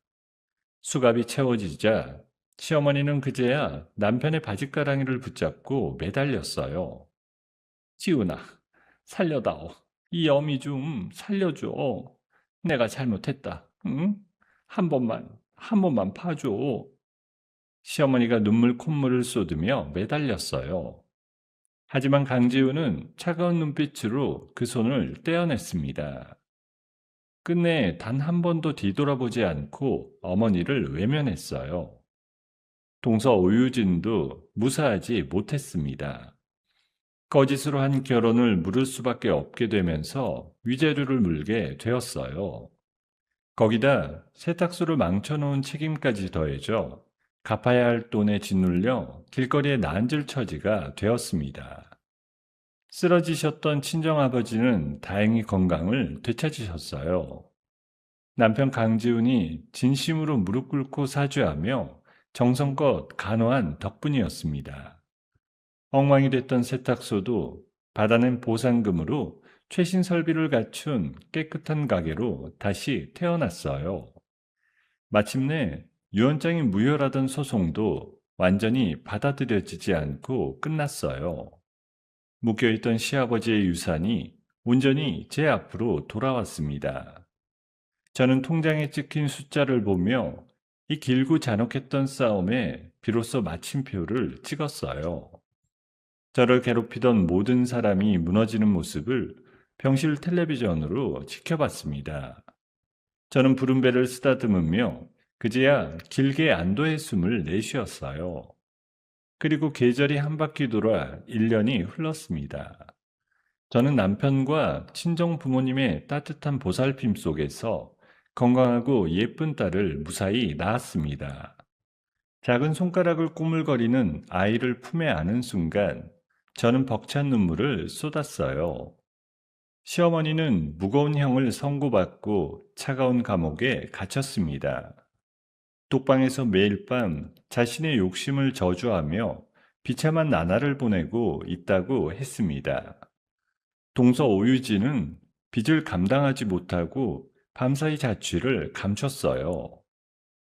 수갑이 채워지자 시어머니는 그제야 남편의 바짓가랑이를 붙잡고 매달렸어요. 지훈아, 살려다오. 이 어미 좀 살려줘. 내가 잘못했다. 응? 한 번만 봐줘. 시어머니가 눈물 콧물을 쏟으며 매달렸어요. 하지만 강지훈은 차가운 눈빛으로 그 손을 떼어냈습니다. 끝내 단 한 번도 뒤돌아보지 않고 어머니를 외면했어요. 동서 오유진도 무사하지 못했습니다. 거짓으로 한 결혼을 물을 수밖에 없게 되면서 위자료를 물게 되었어요. 거기다 세탁소를 망쳐놓은 책임까지 더해져 갚아야 할 돈에 짓눌려 길거리에 나앉을 처지가 되었습니다. 쓰러지셨던 친정아버지는 다행히 건강을 되찾으셨어요. 남편 강지훈이 진심으로 무릎 꿇고 사죄하며 정성껏 간호한 덕분이었습니다. 엉망이 됐던 세탁소도 받아낸 보상금으로 최신 설비를 갖춘 깨끗한 가게로 다시 태어났어요. 마침내 유언장이 무효라던 소송도 완전히 받아들여지지 않고 끝났어요. 묶여있던 시아버지의 유산이 온전히 제 앞으로 돌아왔습니다. 저는 통장에 찍힌 숫자를 보며 이 길고 잔혹했던 싸움에 비로소 마침표를 찍었어요. 저를 괴롭히던 모든 사람이 무너지는 모습을 병실 텔레비전으로 지켜봤습니다. 저는 푸른 배를 쓰다듬으며 그제야 길게 안도의 숨을 내쉬었어요. 그리고 계절이 한 바퀴 돌아 1년이 흘렀습니다. 저는 남편과 친정 부모님의 따뜻한 보살핌 속에서 건강하고 예쁜 딸을 무사히 낳았습니다. 작은 손가락을 꼬물거리는 아이를 품에 안은 순간 저는 벅찬 눈물을 쏟았어요. 시어머니는 무거운 형을 선고받고 차가운 감옥에 갇혔습니다. 독방에서 매일 밤 자신의 욕심을 저주하며 비참한 나날을 보내고 있다고 했습니다. 동서 오유진은 빚을 감당하지 못하고 밤사이 자취를 감췄어요.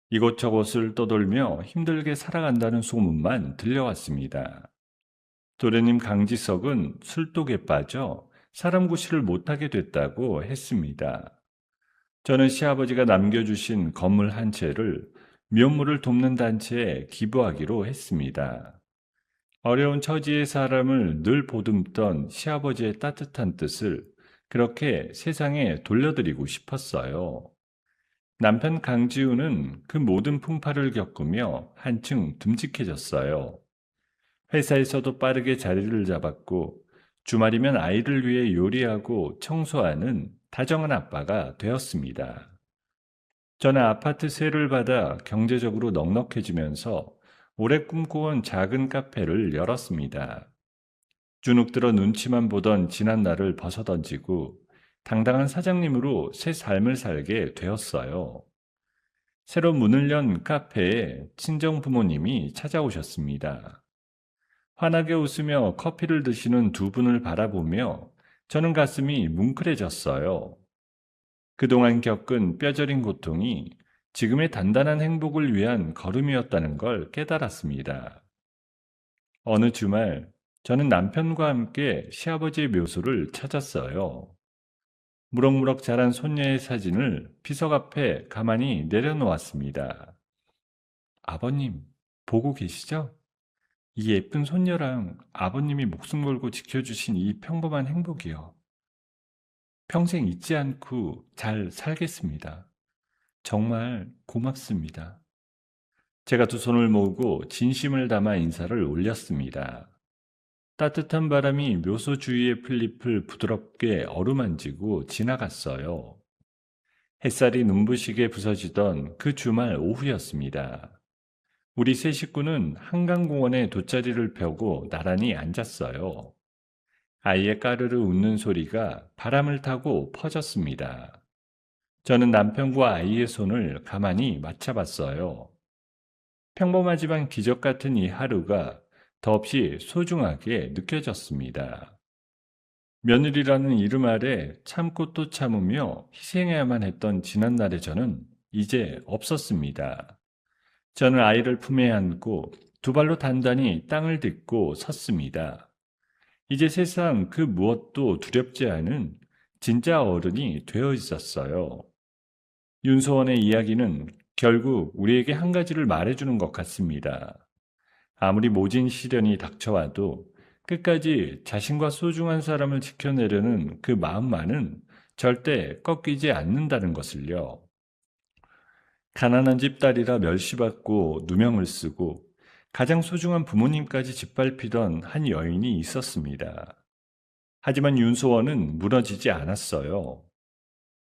이곳저곳을 떠돌며 힘들게 살아간다는 소문만 들려왔습니다. 도련님 강지석은 술독에 빠져 사람 구실을 못하게 됐다고 했습니다. 저는 시아버지가 남겨주신 건물 한 채를 미혼모를 돕는 단체에 기부하기로 했습니다. 어려운 처지의 사람을 늘 보듬던 시아버지의 따뜻한 뜻을 그렇게 세상에 돌려드리고 싶었어요. 남편 강지우는 그 모든 풍파를 겪으며 한층 듬직해졌어요. 회사에서도 빠르게 자리를 잡았고 주말이면 아이를 위해 요리하고 청소하는 다정한 아빠가 되었습니다. 저는 아파트 세를 받아 경제적으로 넉넉해지면서 오래 꿈꿔온 작은 카페를 열었습니다. 주눅들어 눈치만 보던 지난 날을 벗어던지고 당당한 사장님으로 새 삶을 살게 되었어요. 새로 문을 연 카페에 친정 부모님이 찾아오셨습니다. 환하게 웃으며 커피를 드시는 두 분을 바라보며 저는 가슴이 뭉클해졌어요. 그동안 겪은 뼈저린 고통이 지금의 단단한 행복을 위한 걸음이었다는 걸 깨달았습니다. 어느 주말 저는 남편과 함께 시아버지의 묘소를 찾았어요. 무럭무럭 자란 손녀의 사진을 비석 앞에 가만히 내려놓았습니다. 아버님, 보고 계시죠? 이 예쁜 손녀랑 아버님이 목숨 걸고 지켜주신 이 평범한 행복이요. 평생 잊지 않고 잘 살겠습니다. 정말 고맙습니다. 제가 두 손을 모으고 진심을 담아 인사를 올렸습니다. 따뜻한 바람이 묘소 주위의 풀잎을 부드럽게 어루만지고 지나갔어요. 햇살이 눈부시게 부서지던 그 주말 오후였습니다. 우리 세 식구는 한강공원에 돗자리를 펴고 나란히 앉았어요. 아이의 까르르 웃는 소리가 바람을 타고 퍼졌습니다. 저는 남편과 아이의 손을 가만히 맞잡았어요. 평범하지만 기적 같은 이 하루가 더없이 소중하게 느껴졌습니다. 며느리라는 이름 아래 참고 또 참으며 희생해야만 했던 지난날의 저는 이제 없었습니다. 저는 아이를 품에 안고 두 발로 단단히 땅을 딛고 섰습니다. 이제 세상 그 무엇도 두렵지 않은 진짜 어른이 되어 있었어요. 윤소원의 이야기는 결국 우리에게 한 가지를 말해주는 것 같습니다. 아무리 모진 시련이 닥쳐와도 끝까지 자신과 소중한 사람을 지켜내려는 그 마음만은 절대 꺾이지 않는다는 것을요. 가난한 집 딸이라 멸시받고 누명을 쓰고 가장 소중한 부모님까지 짓밟히던 한 여인이 있었습니다. 하지만 윤소원은 무너지지 않았어요.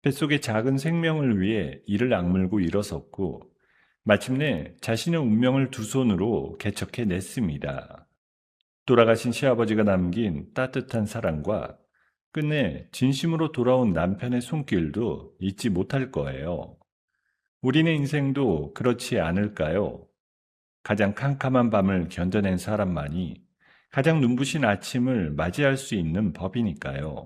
뱃속의 작은 생명을 위해 이를 악물고 일어섰고 마침내 자신의 운명을 두 손으로 개척해냈습니다. 돌아가신 시아버지가 남긴 따뜻한 사랑과 끝내 진심으로 돌아온 남편의 손길도 잊지 못할 거예요. 우리의 인생도 그렇지 않을까요? 가장 캄캄한 밤을 견뎌낸 사람만이 가장 눈부신 아침을 맞이할 수 있는 법이니까요.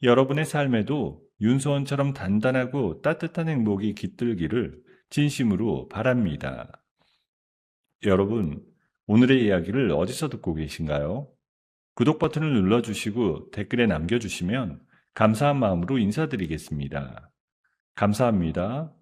여러분의 삶에도 윤소원처럼 단단하고 따뜻한 행복이 깃들기를 진심으로 바랍니다. 여러분, 오늘의 이야기를 어디서 듣고 계신가요? 구독 버튼을 눌러주시고 댓글에 남겨주시면 감사한 마음으로 인사드리겠습니다. 감사합니다.